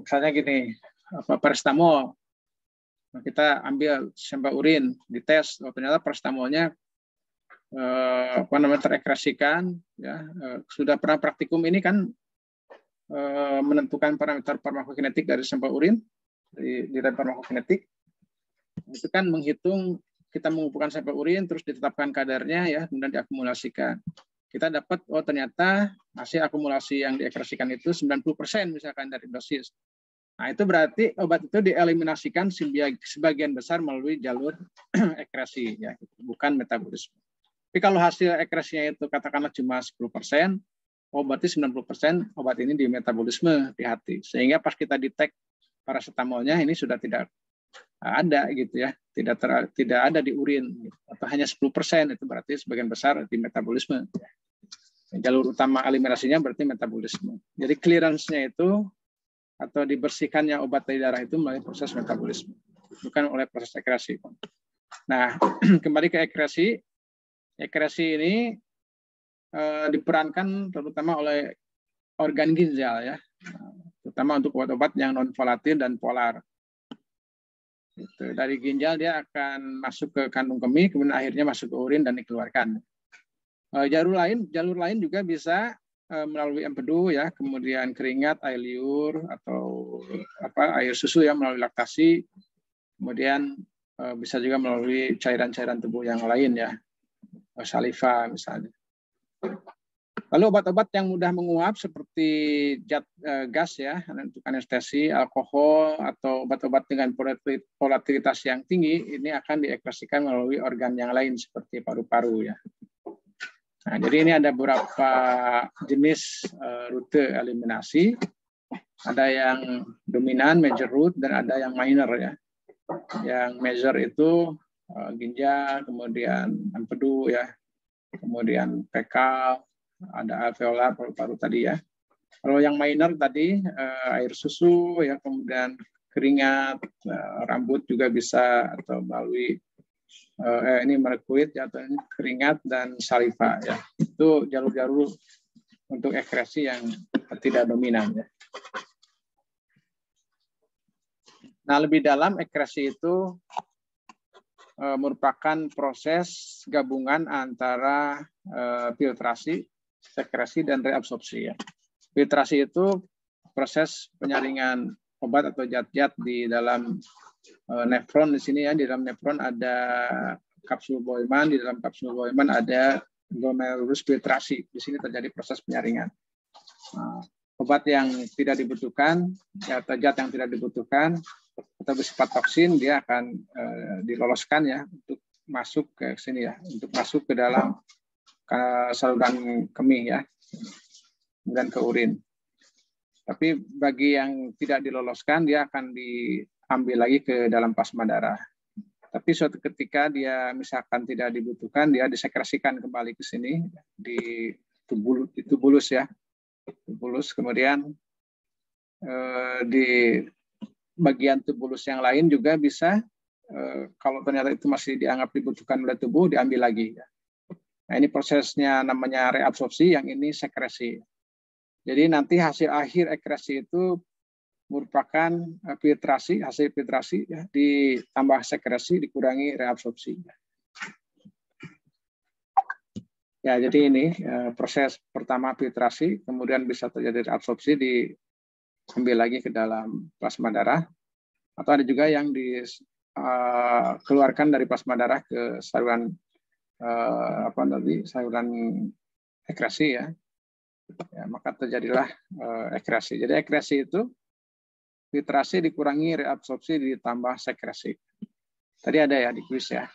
Misalnya gini, paracetamol. Kita ambil sampel urin, dites, oh ternyata paracetamolnya terekresikan, ya sudah pernah praktikum ini kan menentukan parameter farmakokinetik dari sampel urin di lab farmakokinetik itu kan menghitung kita mengumpulkan sampel urin terus ditetapkan kadarnya ya kemudian diakumulasikan. Kita dapat oh ternyata hasil akumulasi yang diekresikan itu 90% misalkan dari dosis. Nah, itu berarti obat itu dieliminasikan sebagian besar melalui jalur ekresi, ya, bukan metabolisme. Tapi kalau hasil ekresinya itu katakanlah cuma 10%, oh berarti 90% obat ini di metabolisme di hati. Sehingga pas kita detek paracetamolnya ini sudah tidak ada gitu ya, tidak ada di urin, atau hanya 10%, itu berarti sebagian besar di metabolisme. Jalur utama eliminasinya berarti metabolisme. Jadi clearance-nya itu atau dibersihkannya obat dari darah itu melalui proses metabolisme, bukan oleh proses ekresi. Nah, kembali ke ekresi. Ekresi ini diperankan terutama oleh organ ginjal ya, terutama untuk obat-obat yang non volatil dan polar. Itu, dari ginjal dia akan masuk ke kandung kemih, kemudian akhirnya masuk ke urin dan dikeluarkan. Jalur lain juga bisa melalui empedu ya, kemudian keringat, air liur atau air susu yang melalui laktasi, kemudian bisa juga melalui cairan-cairan tubuh yang lain ya, saliva misalnya. Lalu obat-obat yang mudah menguap seperti gas ya untuk anestesi, alkohol atau obat-obat dengan volatilitas yang tinggi ini akan diekresikan melalui organ yang lain seperti paru-paru ya. Nah, jadi ini ada beberapa jenis rute eliminasi. Ada yang dominan, major route, dan ada yang minor ya. Yang major itu ginjal, kemudian empedu ya, kemudian fekal, ada alveolar, paru-paru tadi ya. Kalau yang minor tadi air susu ya, kemudian keringat, rambut juga bisa atau melalui ini merkuit ya, atau keringat dan saliva ya. Itu jalur-jalur untuk ekresi yang tidak dominan ya. Nah, lebih dalam ekresi itu merupakan proses gabungan antara filtrasi, sekresi dan reabsorpsi ya. Filtrasi itu proses penyaringan obat atau zat-zat di dalam nefron di sini ya. Di dalam nefron ada kapsul Bowman, di dalam kapsul Bowman ada glomerulus filtrasi. Di sini terjadi proses penyaringan. Obat yang tidak dibutuhkan, atau zat yang tidak dibutuhkan atau bersifat toksin, dia akan diloloskan ya untuk masuk ke sini ya, untuk masuk ke dalam saluran kemih ya, kemudian ke urin. Tapi bagi yang tidak diloloskan, dia akan diambil lagi ke dalam plasma darah. Tapi suatu ketika dia misalkan tidak dibutuhkan, dia disekresikan kembali ke sini di tubulus ya, tubulus. Kemudian di bagian tubulus yang lain juga bisa, kalau ternyata itu masih dianggap dibutuhkan oleh tubuh, diambil lagi. Nah, ini prosesnya namanya reabsorpsi, yang ini sekresi. Jadi nanti hasil akhir ekresi itu merupakan filtrasi, hasil filtrasi ya, ditambah sekresi dikurangi reabsorpsi. Ya, jadi ini proses pertama filtrasi, kemudian bisa terjadi reabsorpsi, diambil lagi ke dalam plasma darah. Atau ada juga yang dikeluarkan dari plasma darah ke saluran saluran ekresi ya. Maka terjadilah ekresi. Jadi ekresi itu filtrasi dikurangi reabsorpsi ditambah sekresi. Tadi ada ya di kuis ya.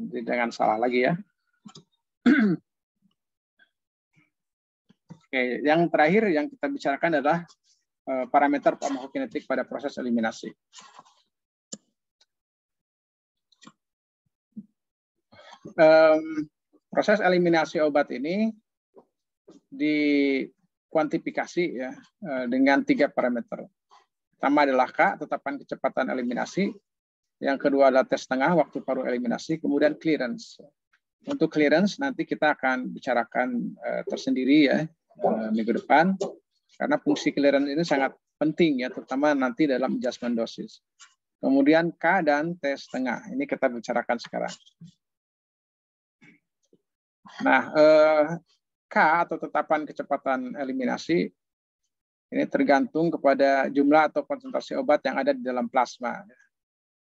Jangan salah lagi ya. Oke, yang terakhir yang kita bicarakan adalah parameter farmakokinetik pada proses eliminasi. Proses eliminasi obat ini dikuantifikasi ya dengan 3 parameter. Pertama adalah K, tetapan kecepatan eliminasi. Yang kedua adalah tes tengah, waktu paruh eliminasi. Kemudian clearance. Untuk clearance nanti kita akan bicarakan tersendiri ya minggu depan. Karena fungsi clearance ini sangat penting ya, terutama nanti dalam adjustment dosis. Kemudian K dan tes tengah. Ini kita bicarakan sekarang. Nah, K atau tetapan kecepatan eliminasi ini tergantung kepada jumlah atau konsentrasi obat yang ada di dalam plasma.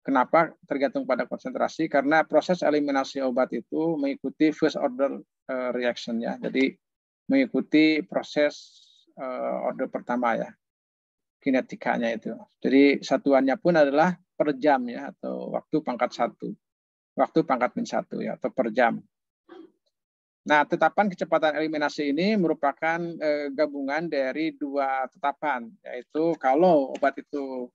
Kenapa tergantung pada konsentrasi? Karena proses eliminasi obat itu mengikuti first order reaction ya. Jadi mengikuti proses order pertama ya, kinetikanya itu. Jadi satuannya pun adalah per jam ya, atau waktu pangkat 1. Waktu pangkat min 1 ya, atau per jam. Nah, tetapan kecepatan eliminasi ini merupakan gabungan dari 2 tetapan, yaitu kalau obat itu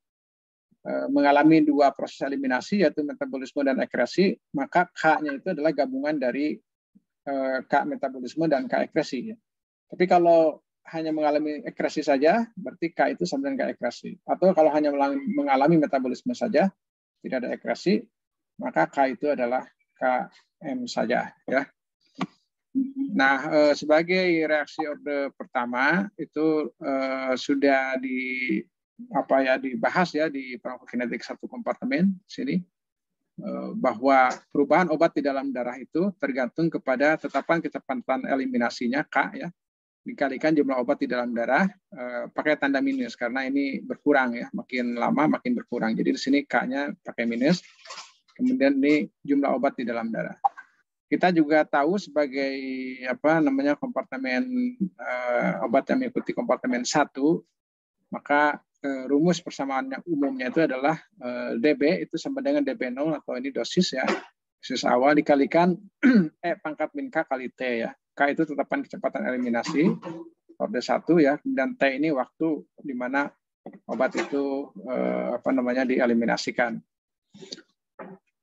mengalami 2 proses eliminasi, yaitu metabolisme dan ekresi, maka K-nya itu adalah gabungan dari K metabolisme dan K ekresi. Tapi kalau hanya mengalami ekresi saja, berarti K itu sama dengan K ekresi. Atau kalau hanya mengalami metabolisme saja, tidak ada ekresi, maka K itu adalah KM saja. Ya. Nah, sebagai reaksi order pertama itu sudah dibahas ya di farmakokinetik 1 kompartemen sini, bahwa perubahan obat di dalam darah itu tergantung kepada tetapan kecepatan eliminasinya K ya, dikalikan jumlah obat di dalam darah pakai tanda minus karena ini berkurang ya, makin lama makin berkurang. Jadi di sini K-nya pakai minus, kemudian ini jumlah obat di dalam darah. Kita juga tahu sebagai kompartemen obat yang mengikuti kompartemen 1, maka rumus persamaannya umumnya itu adalah DB itu sama dengan DB0 atau ini dosis ya, dosis awal dikalikan E pangkat min K kali T ya. K itu tetapan kecepatan eliminasi order 1 ya, dan T ini waktu di mana obat itu dieliminasikan.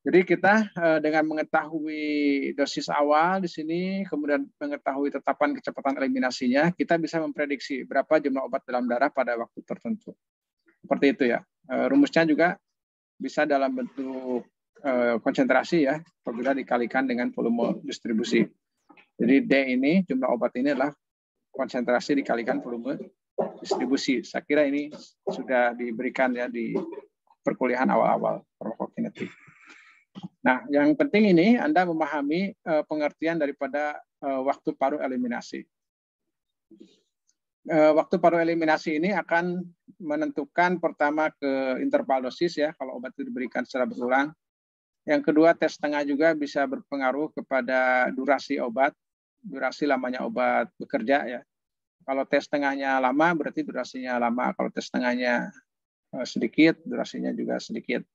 Jadi kita dengan mengetahui dosis awal di sini, kemudian mengetahui tetapan kecepatan eliminasinya, kita bisa memprediksi berapa jumlah obat dalam darah pada waktu tertentu. Seperti itu ya. Rumusnya juga bisa dalam bentuk konsentrasi ya, apabila dikalikan dengan volume distribusi. Jadi D ini, jumlah obat ini adalah konsentrasi dikalikan volume distribusi. Saya kira ini sudah diberikan ya di perkuliahan awal-awal farmakokinetik. Nah, yang penting ini Anda memahami pengertian daripada waktu paruh eliminasi. Waktu paruh eliminasi ini akan menentukan pertama ke interval dosis ya, kalau obat itu diberikan secara berulang. Yang kedua, tes tengah juga bisa berpengaruh kepada durasi obat, durasi lamanya obat bekerja ya. Kalau tes tengahnya lama, berarti durasinya lama. Kalau tes tengahnya sedikit, durasinya juga sedikit.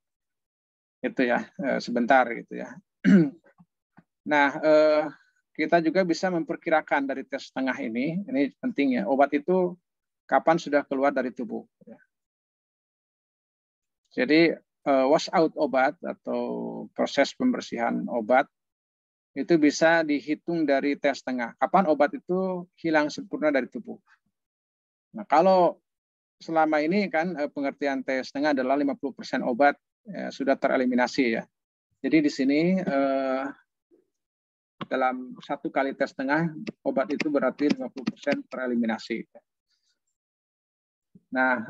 Itu ya, sebentar gitu ya. Nah, kita juga bisa memperkirakan dari tes tengah ini penting ya, obat itu kapan sudah keluar dari tubuh. Jadi wash out obat atau proses pembersihan obat itu bisa dihitung dari tes tengah. Kapan obat itu hilang sempurna dari tubuh. Nah, kalau selama ini kan pengertian tes tengah adalah 50% obat ya, sudah tereliminasi ya. Jadi di sini dalam 1 kali tes tengah obat itu berarti 50% tereliminasi. Nah,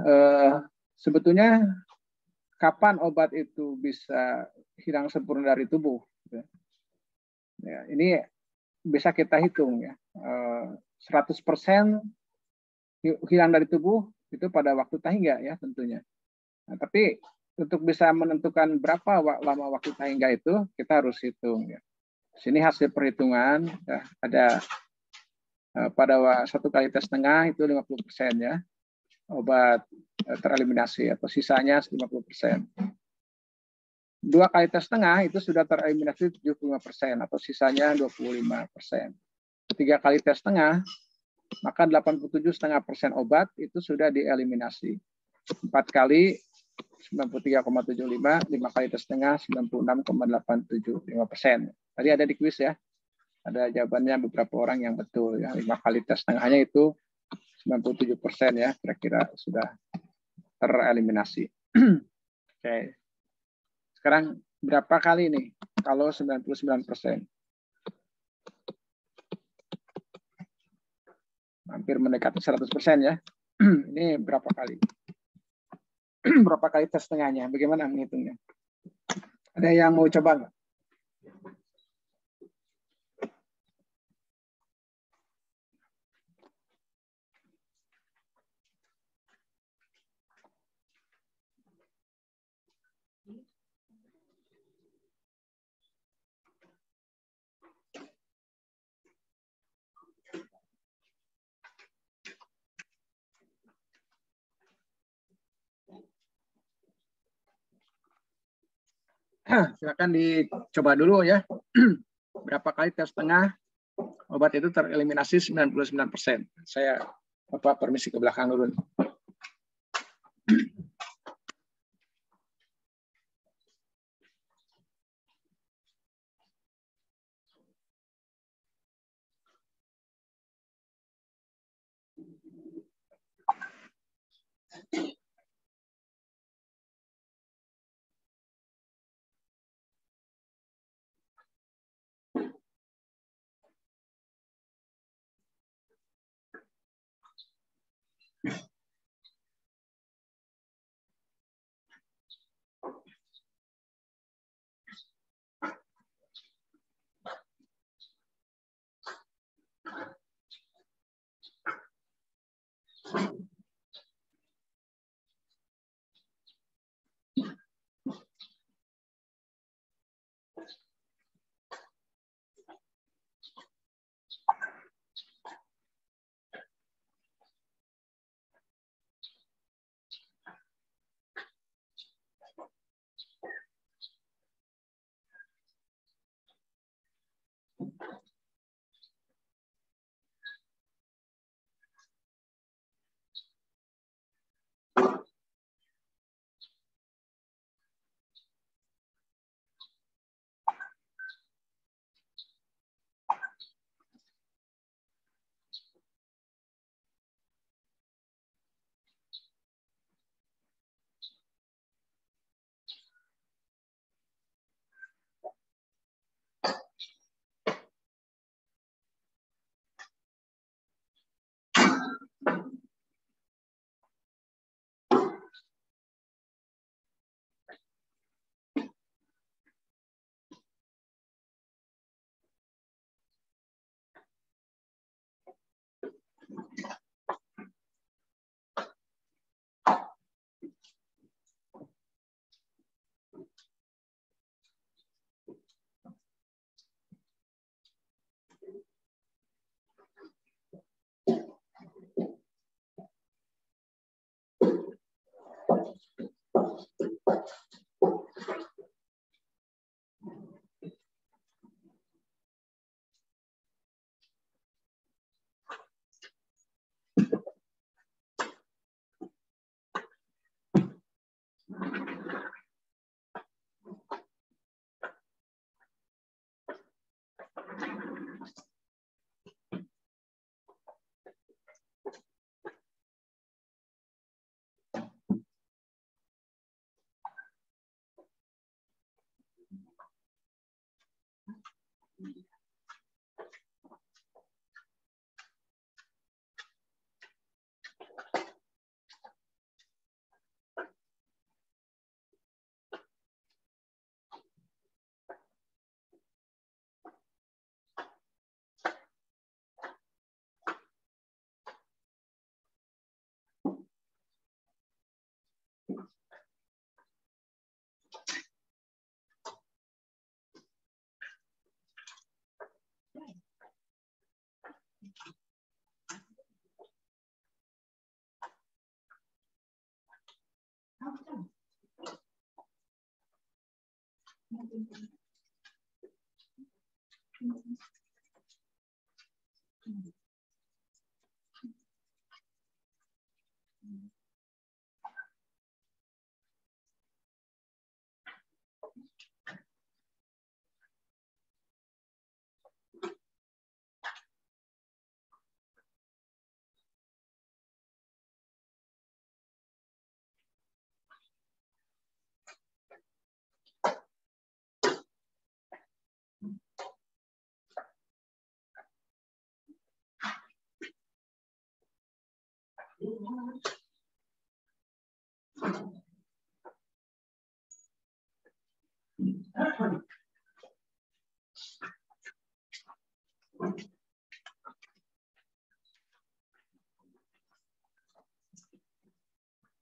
sebetulnya kapan obat itu bisa hilang sempurna dari tubuh? Ya, ini bisa kita hitung ya. 100% hilang dari tubuh itu pada waktu tahingga ya tentunya. Nah, tapi untuk bisa menentukan berapa lama waktu tahingga itu, kita harus hitung. Ya. Sini hasil perhitungan, ya, ada pada 1 kali tes tengah itu 50% ya, obat tereliminasi, atau sisanya 50%. 2 kali tes tengah itu sudah tereliminasi 75%, atau sisanya 25%. 3 kali tes tengah, maka 87,5% obat itu sudah dieliminasi. 4 kali 93,75, 5 kali tes tengah 96,875%. Tadi ada di kuis ya, ada jawabannya beberapa orang yang betul ya. 5 kali tes tengahnya itu 97% ya, kira-kira sudah tereliminasi. Oke. Sekarang berapa kali nih kalau 99%? Hampir mendekati 100% ya. Ini berapa kali? Berapa kali tes tengahnya? Bagaimana menghitungnya? Ada yang mau coba nggak? Silakan dicoba dulu ya. Berapa kali tes tengah obat itu tereliminasi 99%. Saya permisi ke belakang dulu.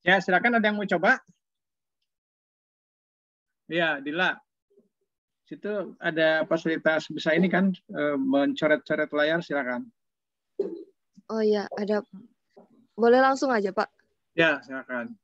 Ya, silakan, ada yang mau coba? Ya, Dila. Situ ada fasilitas bisa ini kan, mencoret-coret layar, silakan. Oh iya, ada. Boleh langsung aja, Pak? Ya, silakan.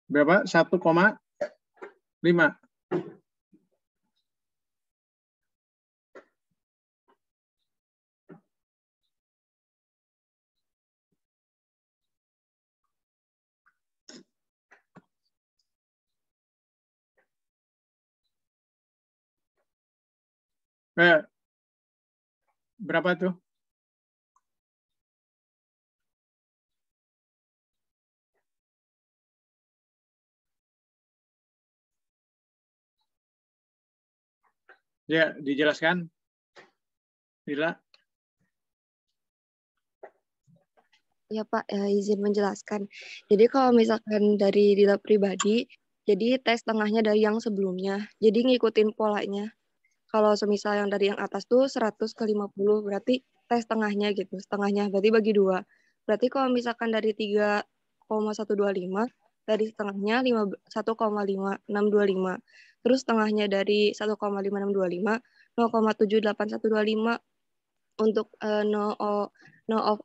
Berapa? 1,5. Berapa tuh? Ya, dijelaskan. Dila. Ya Pak, izin menjelaskan. Jadi kalau misalkan dari Dila pribadi, jadi tes tengahnya dari yang sebelumnya. Jadi ngikutin polanya. Kalau semisal yang dari yang atas tuh 100 ke 50, berarti tes tengahnya gitu. Setengahnya berarti bagi 2. Berarti kalau misalkan dari 3,125, dari setengahnya 1,5625. Terus setengahnya dari 1,5625, 0,78125 untuk no of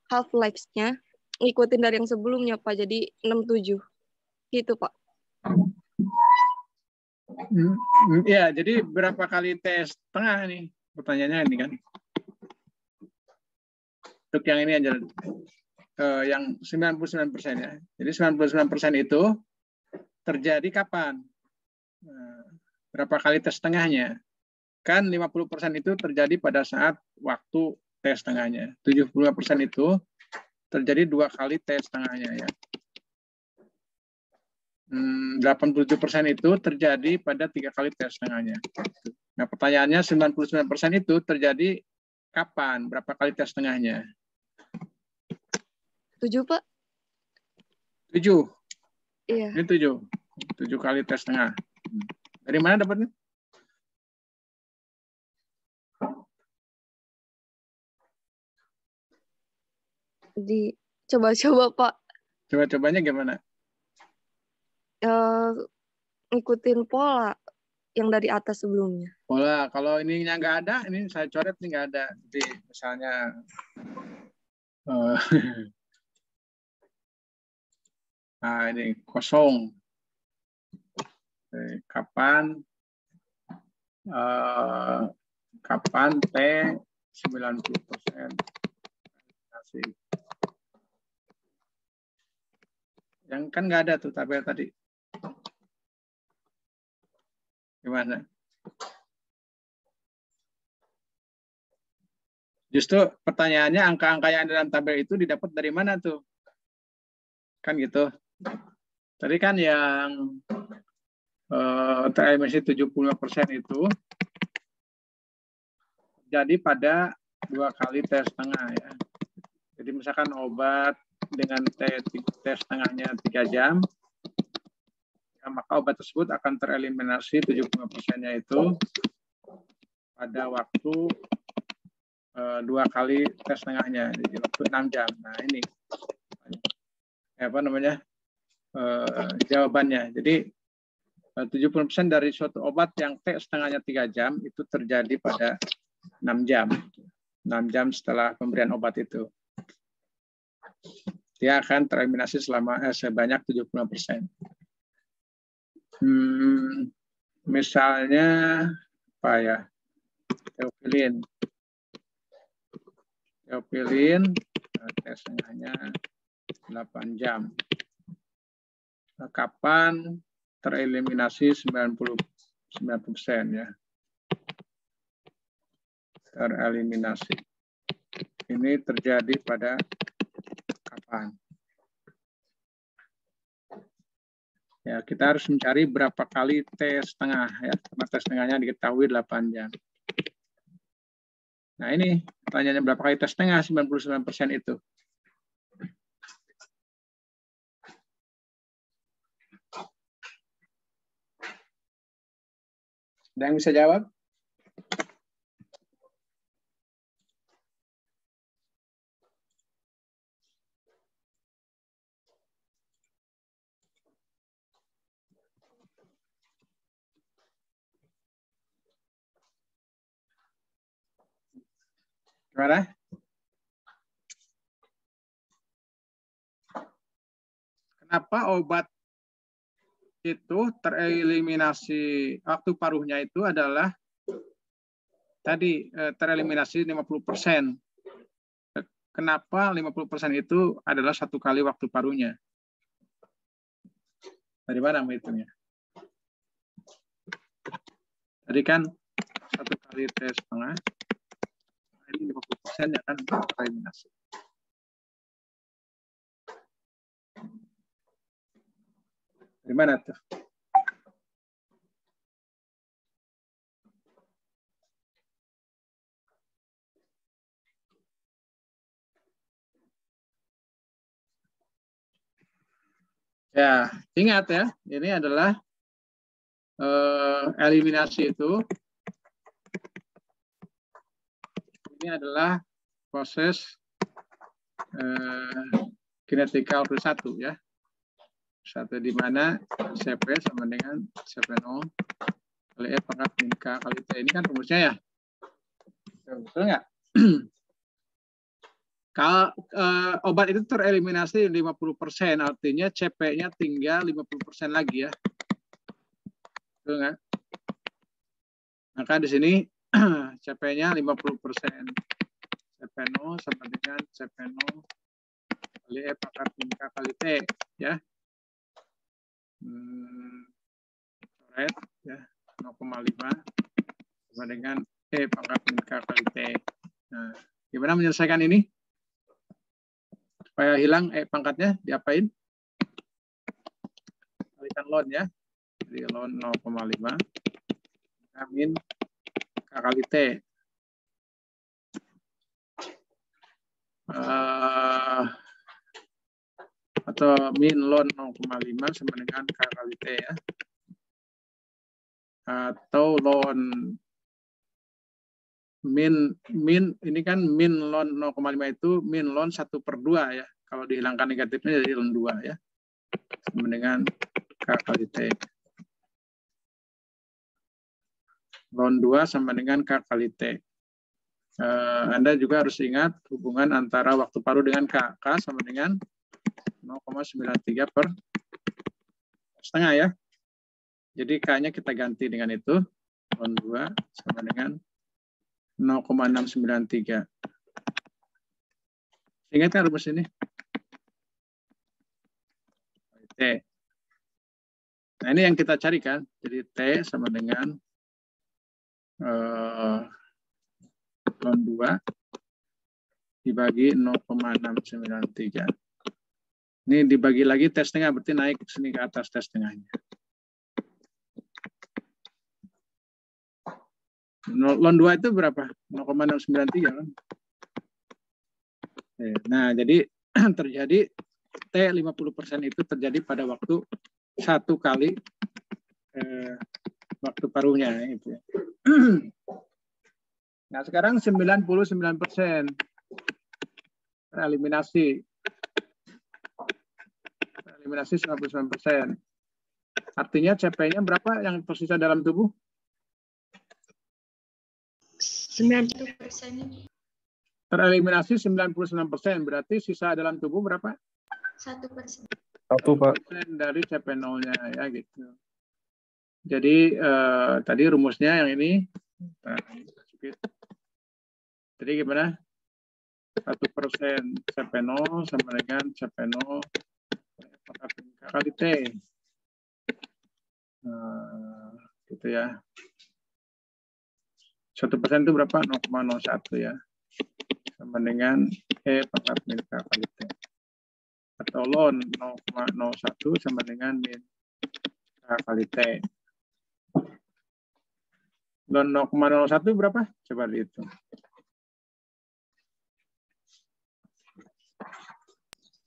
half lives-nya ngikutin dari yang sebelumnya Pak, jadi 67 gitu Pak. Ya, jadi berapa kali tes tengah nih? Pertanyaannya ini kan. Untuk yang ini aja, yang 99% ya. Jadi 99% itu terjadi kapan? Berapa kali tes tengahnya? Kan 50% itu terjadi pada saat waktu tes tengahnya. 75% itu terjadi 2 kali tes tengahnya ya. 87% itu terjadi pada 3 kali tes tengahnya. Nah, pertanyaannya 99% itu terjadi kapan? Berapa kali tes tengahnya? 7 Pak? 7. Iya. Ini 7. 7 kali tes tengah. Dari mana dapatnya? Di coba-coba Pak. Coba-cobanya gimana? Ngikutin pola yang dari atas sebelumnya. Pola, kalau ininya nggak ada, ini saya coret nih nggak ada. Jadi misalnya nah ini kosong. Kapan T 90%? Yang kan nggak ada tuh tabel tadi. Gimana? Justru pertanyaannya angka-angka yang dalam tabel itu didapat dari mana tuh? Kan gitu. Tadi kan yang teremisi 75% itu jadi pada 2 kali tes tengah ya. Jadi misalkan obat dengan tes tengahnya 3 jam, ya, maka obat tersebut akan tereliminasi 75%-nya itu pada waktu 2 kali tes setengahnya, jadi waktu 6 jam. Nah ini apa namanya jawabannya. Jadi 70% dari suatu obat yang T setengahnya 3 jam itu terjadi pada 6 jam. 6 jam setelah pemberian obat itu. Dia akan tereliminasi sebanyak 75%. Misalnya apa ya? Teofilin tes setengahnya 8 jam. Kapan tereliminasi 90% ya? Tereliminasi. Ini terjadi pada kapan? Ya, kita harus mencari berapa kali T setengah ya, karena T setengahnya diketahui 8 jam. Nah, ini pertanyaannya berapa kali T setengah 99% itu. Ada yang bisa jawab? Gimana? Kenapa obat itu tereliminasi waktu paruhnya itu adalah tadi tereliminasi 50%. Kenapa 50% itu adalah 1 kali waktu paruhnya? Dari mana menghitungnya? Tadi kan 1 kali T setengah. Ini 50% ya kan tereliminasi. Dari mana tuh? Ya, ingat ya, ini adalah eliminasi itu. Ini adalah proses kinetika order 1 ya. 1 di mana CP sama dengan CP0 kali E pangkat min K kali T. Ini kan rumusnya ya. Betul nggak? Kalau obat itu tereliminasi 50%, artinya CP-nya tinggal 50% lagi ya. Betul nggak? Maka di sini CP-nya 50%. CP0 sama dengan CP0 kali E pangkat min K kali T ya. Right, ya 0,5 sama dengan E pangkat min K kali T. Nah, gimana menyelesaikan ini? Supaya hilang pangkatnya diapain? Kalikan ln ya. Jadi ln 0,5 min K kali T. Atau min ln 0,5 sama dengan K kali T ya. Atau ln min ini kan min ln 0,5 itu min ln 1/2 ya. Kalau dihilangkan negatifnya jadi ln 2 ya. Sama dengan K kali T. Ln 2 sama dengan K kali T. Anda juga harus ingat hubungan antara waktu paruh dengan K. K sama dengan 0,93 per setengah ya. Jadi K-nya kita ganti dengan itu. Ln 2 sama dengan 0,693. Ingat kan rumus ini? T. Nah ini yang kita cari kan. Jadi T sama dengan ln 2 dibagi 0,693. Ini dibagi lagi T setengah, berarti naik ke sini ke atas T setengahnya. Ln 2 itu berapa? 0,693 kan? Nah, jadi terjadi T 50% itu terjadi pada waktu 1 kali waktu paruhnya. Gitu. Nah, sekarang 99% tereliminasi. Tereliminasi 99%. Artinya CP-nya berapa yang tersisa dalam tubuh? 1%. Tereliminasi 99%, berarti sisa dalam tubuh berapa? 1%. 1% dari CP0-nya ya gitu. Jadi tadi rumusnya yang ini. Nah, jadi gimana? 1% CP0 sama dengan CP0 kali T. Gitu ya. 1% itu berapa? 0,01 ya. Sama dengan E pangkat min K kali T. Atau ln 0,01 sama dengan min K kali T. Ln 0,01 berapa? Coba dihitung.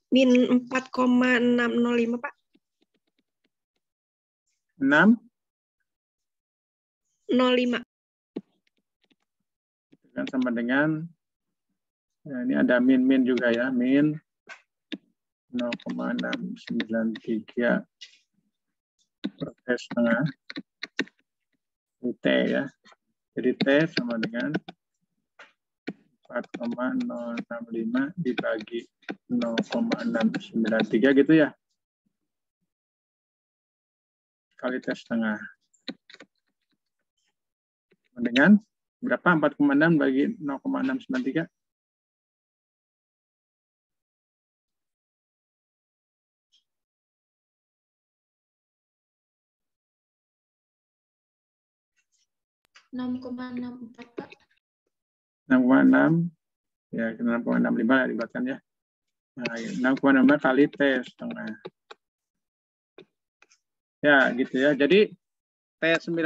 Min 4,605, Pak. 6? 05. Kan sama dengan, ya ini ada min juga ya, min 0,693 per T setengah T ya. Jadi T sama dengan 4,065 dibagi 0,693 gitu ya. Kali T setengah. Dengan berapa? 4,6 bagi 0,693? Pak. 6,6 ya 6,65 ya dibuatkan ya. Nah, 6,6 kali T setengah. Ya gitu ya. Jadi T 99%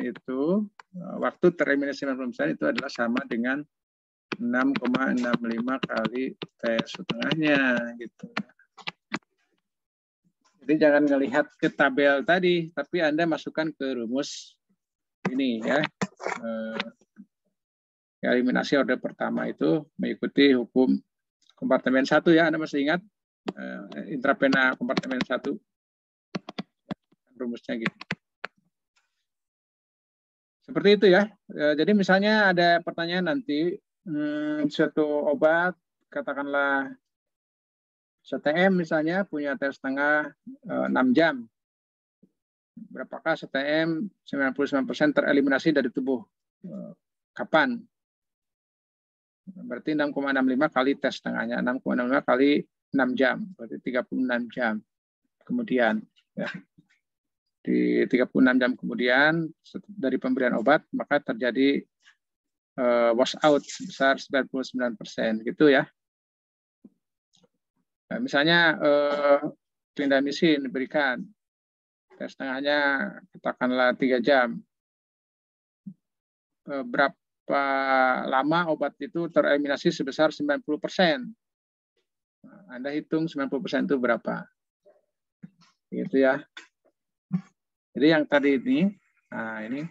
itu waktu tereliminasi 90% itu adalah sama dengan 6,65 kali T setengahnya gitu. Jadi jangan melihat ke tabel tadi, tapi Anda masukkan ke rumus ini ya. Eliminasi order pertama itu mengikuti hukum kompartemen 1 ya. Anda masih ingat intrapena kompartemen 1 rumusnya gitu. Seperti itu ya. Jadi misalnya ada pertanyaan nanti suatu obat katakanlah STM misalnya punya T setengah 6 jam. Berapakah STM 99% tereliminasi dari tubuh? Kapan? Berarti 6,65 kali T setengahnya. 6,65 kali 6 jam. Berarti 36 jam. Kemudian ya. Di 36 jam kemudian dari pemberian obat maka terjadi wash out sebesar 99% gitu ya. Nah, misalnya clindamycin diberikan T setengahnya katakanlah 3 jam. Berapa lama obat itu tereliminasi sebesar 90%? Nah, Anda hitung 90% itu berapa? Gitu ya. Jadi yang tadi ini, nah ini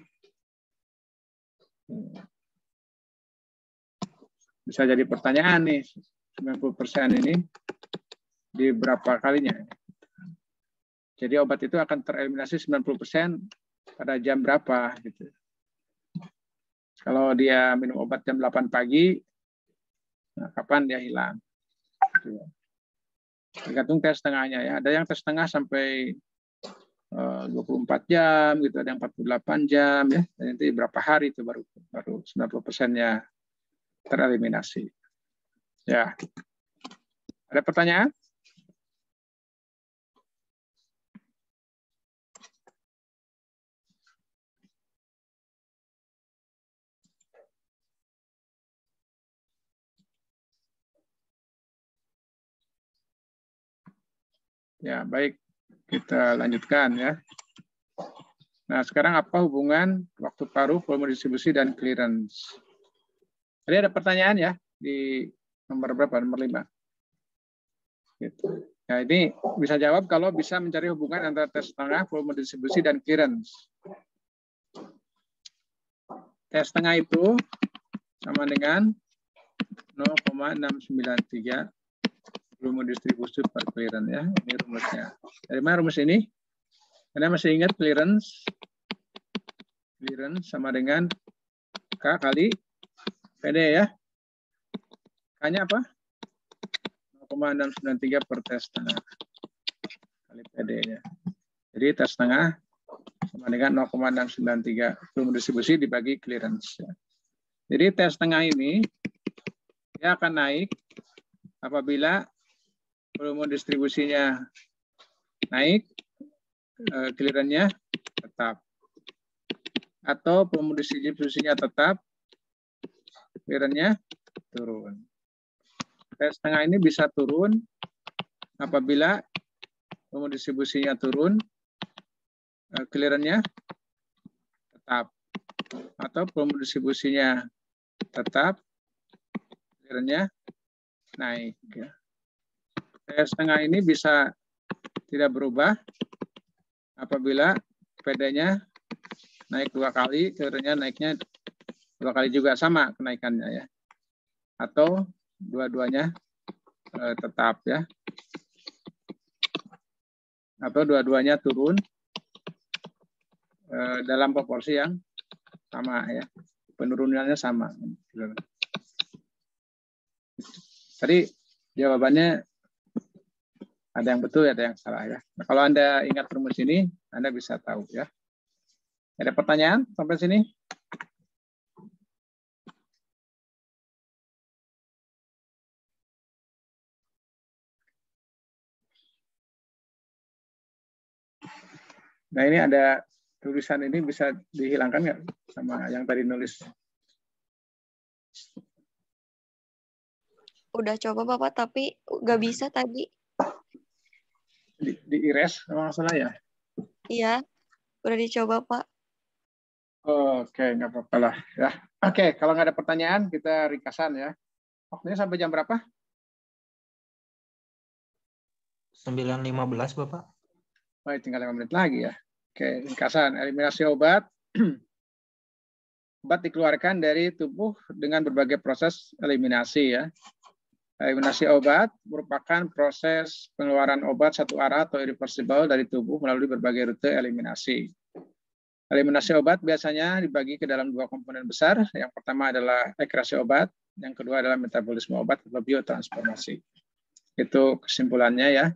bisa jadi pertanyaan nih, 90% ini di berapa kalinya? Jadi obat itu akan tereliminasi 90% pada jam berapa gitu. Kalau dia minum obat jam 8 pagi, nah kapan dia hilang? Gitu. Tergantung T setengahnya ya. Ada yang T setengah sampai 24 jam gitu, ada yang 48 jam ya. Dan nanti berapa hari itu baru 90%-nya tereliminasi. Ya. Ada pertanyaan? Ya, baik. Kita lanjutkan ya. Nah, sekarang apa hubungan waktu paruh, volume distribusi, dan clearance? Tadi ada pertanyaan ya di nomor berapa? Nomor 5. Gitu. Nah, ini bisa jawab kalau bisa mencari hubungan antara T setengah, volume distribusi, dan clearance. T setengah itu sama dengan 0,693 volume distribusi per clearance ya. Ini rumusnya. Dari mana rumus ini? Anda masih ingat clearance sama dengan K kali PD ya. K-nya apa? 0,693 per T setengah kali PD ya. Jadi T setengah sama dengan 0,693 volume distribusi dibagi clearance ya. Jadi T setengah ini dia akan naik apabila volume distribusinya naik, clearance-nya tetap. Atau volume distribusinya tetap, clearance-nya turun. T setengah ini bisa turun apabila volume distribusinya turun, clearance-nya tetap. Atau volume distribusinya tetap, clearance-nya naik. Ya. T setengah ini bisa tidak berubah apabila PD-nya naik 2 kali, clearance-nya naiknya 2 kali juga sama kenaikannya ya. Atau dua-duanya tetap ya. Atau dua-duanya turun dalam proporsi yang sama ya. Penurunannya sama. Tadi jawabannya ada yang betul, ada yang salah ya. Nah, kalau Anda ingat rumus ini, Anda bisa tahu ya. Ada pertanyaan sampai sini? Nah ini ada tulisan ini bisa dihilangkan nggak sama yang tadi nulis? Udah coba Bapak, tapi nggak bisa tadi. Di erase kalau nggak salah ya? Iya, udah dicoba Pak. Oke, nggak apa-apa lah ya. Oke, kalau nggak ada pertanyaan kita ringkasan ya. Waktunya sampai jam berapa? 9.15 Bapak. Baik, tinggal 5 menit lagi ya. Oke, ringkasan. Eliminasi obat. Obat dikeluarkan dari tubuh dengan berbagai proses eliminasi ya. Eliminasi obat merupakan proses pengeluaran obat satu arah atau irreversible dari tubuh melalui berbagai rute eliminasi. Eliminasi obat biasanya dibagi ke dalam 2 komponen besar. Yang pertama adalah ekskresi obat, yang kedua adalah metabolisme obat atau biotransformasi. Itu kesimpulannya ya.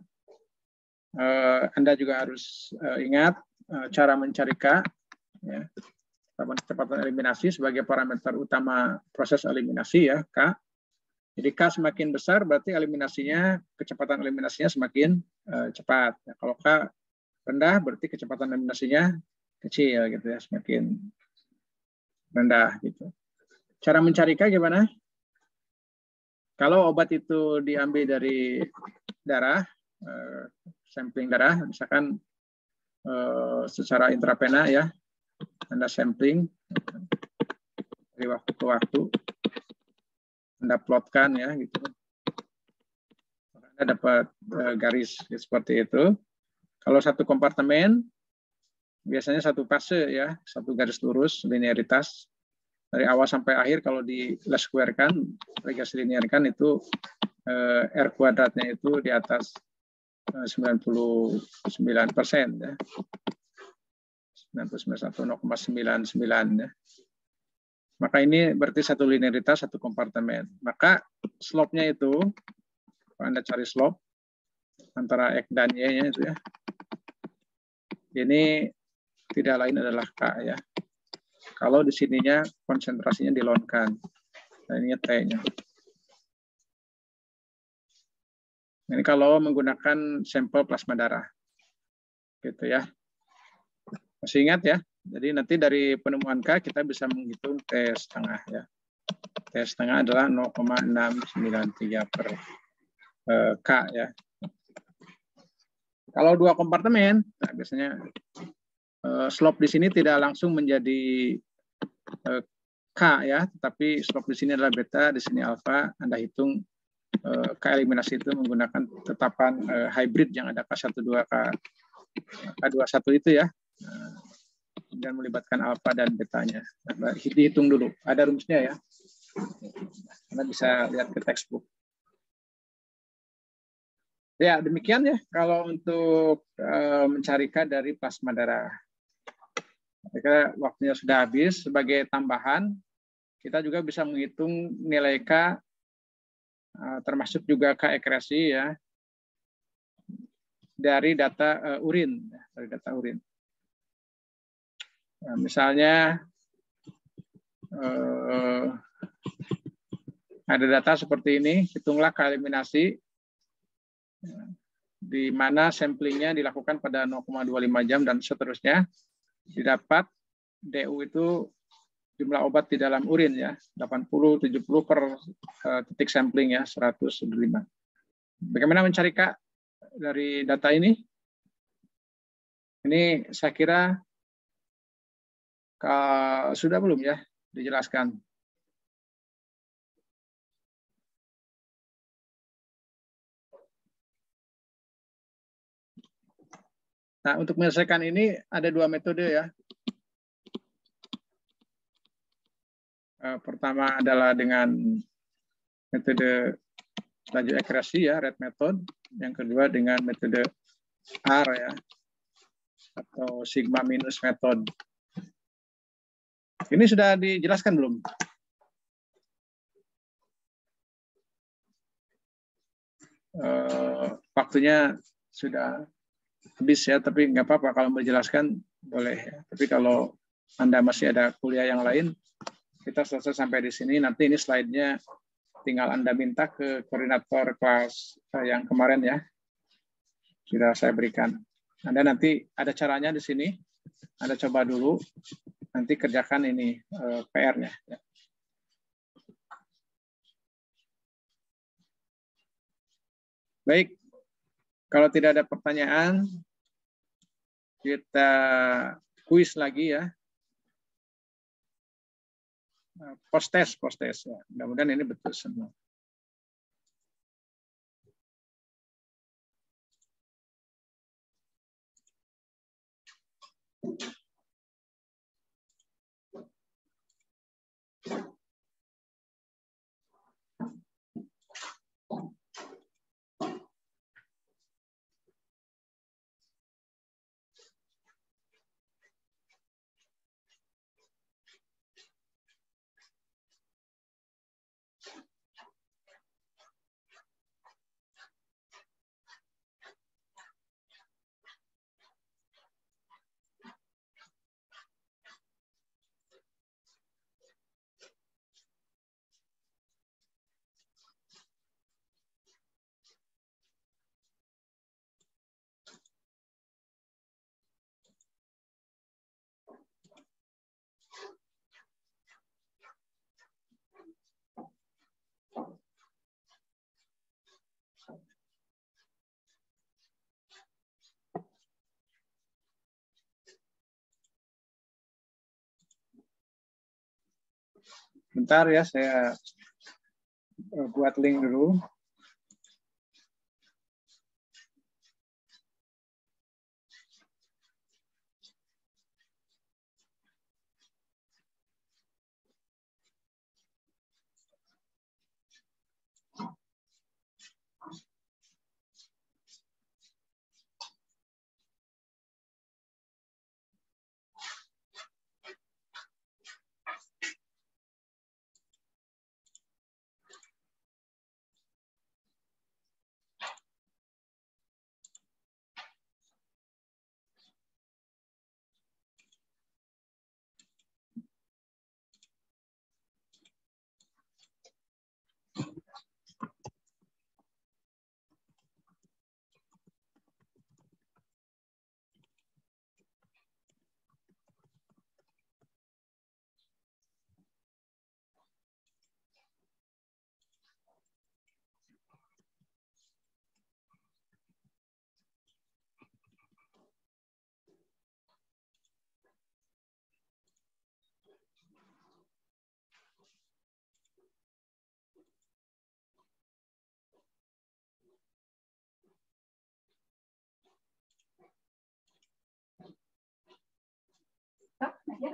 Anda juga harus ingat cara mencari K, ya. Kecepatan eliminasi sebagai parameter utama proses eliminasi ya, K. Jadi K semakin besar berarti eliminasinya, kecepatan eliminasinya semakin cepat. Ya, kalau K rendah berarti kecepatan eliminasinya kecil gitu ya, semakin rendah gitu. Cara mencari K gimana? Kalau obat itu diambil dari darah, sampling darah, misalkan secara intravena ya, Anda sampling dari waktu ke waktu. Anda plotkan ya gitu. Anda dapat garis seperti itu. Kalau satu kompartemen biasanya satu fase ya, satu garis lurus linearitas dari awal sampai akhir. Kalau di least square kan, regressi linear kan itu R kuadratnya itu di atas 99% ya. 99,99 ya. Maka ini berarti satu linearitas, satu kompartemen. Maka slope-nya itu, kalau Anda cari slope, antara X dan Y-nya itu ya, ini tidak lain adalah K ya. Kalau di sininya konsentrasinya dilonkan, nah ini T-nya. Ini kalau menggunakan sampel plasma darah. Gitu ya. Masih ingat ya? Jadi nanti dari penemuan K kita bisa menghitung T setengah ya. T setengah adalah 0,693 per K ya. Kalau 2 kompartemen, nah biasanya slope di sini tidak langsung menjadi K ya, tetapi slope di sini adalah beta, di sini alfa. Anda hitung K eliminasi itu menggunakan tetapan hybrid yang ada K12, K21 itu ya. dan melibatkan alfa dan betanya. Nah, dihitung dulu. Ada rumusnya ya. Anda bisa lihat ke textbook. Ya, demikian ya kalau untuk mencari K dari plasma darah. Saya waktunya sudah habis. Sebagai tambahan, kita juga bisa menghitung nilai K, termasuk juga K ekresi ya, dari data urin. Nah, misalnya ada data seperti ini, hitunglah K eliminasi, di mana samplingnya dilakukan pada 0,25 jam dan seterusnya. Didapat DU itu jumlah obat di dalam urin ya, 80-70 per titik sampling ya, 105. Bagaimana mencari K dari data ini? Ini saya kira sudah belum ya dijelaskan? Nah, untuk menyelesaikan ini ada dua metode ya. Pertama adalah dengan metode laju ekresi ya, red method. Yang kedua dengan metode R ya, atau sigma minus method. Ini sudah dijelaskan belum? Waktunya sudah habis ya, tapi nggak apa-apa kalau mau dijelaskan boleh ya. Tapi kalau Anda masih ada kuliah yang lain, kita selesai sampai di sini. Nanti ini slide-nya tinggal Anda minta ke koordinator kelas yang kemarin ya. Sudah saya berikan. Anda nanti ada caranya di sini. Anda coba dulu, nanti kerjakan ini PR-nya. Ya. Baik, kalau tidak ada pertanyaan, kita kuis lagi ya. Post-test ya. Mudah-mudahan ini betul semua. Bentar ya, saya buat link dulu. Ya,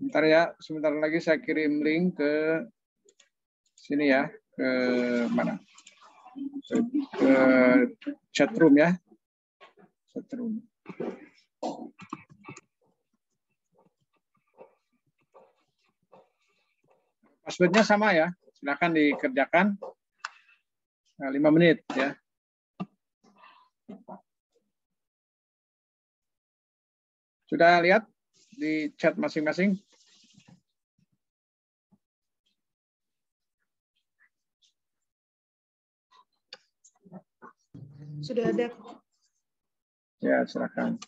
bentar ya, sebentar lagi saya kirim link ke sini ya, ke mana? Ke chat room ya. Chat room. Passwordnya sama ya, silakan dikerjakan 5 menit ya. Sudah lihat di chat masing-masing? Sudah ada. Ya, silakan.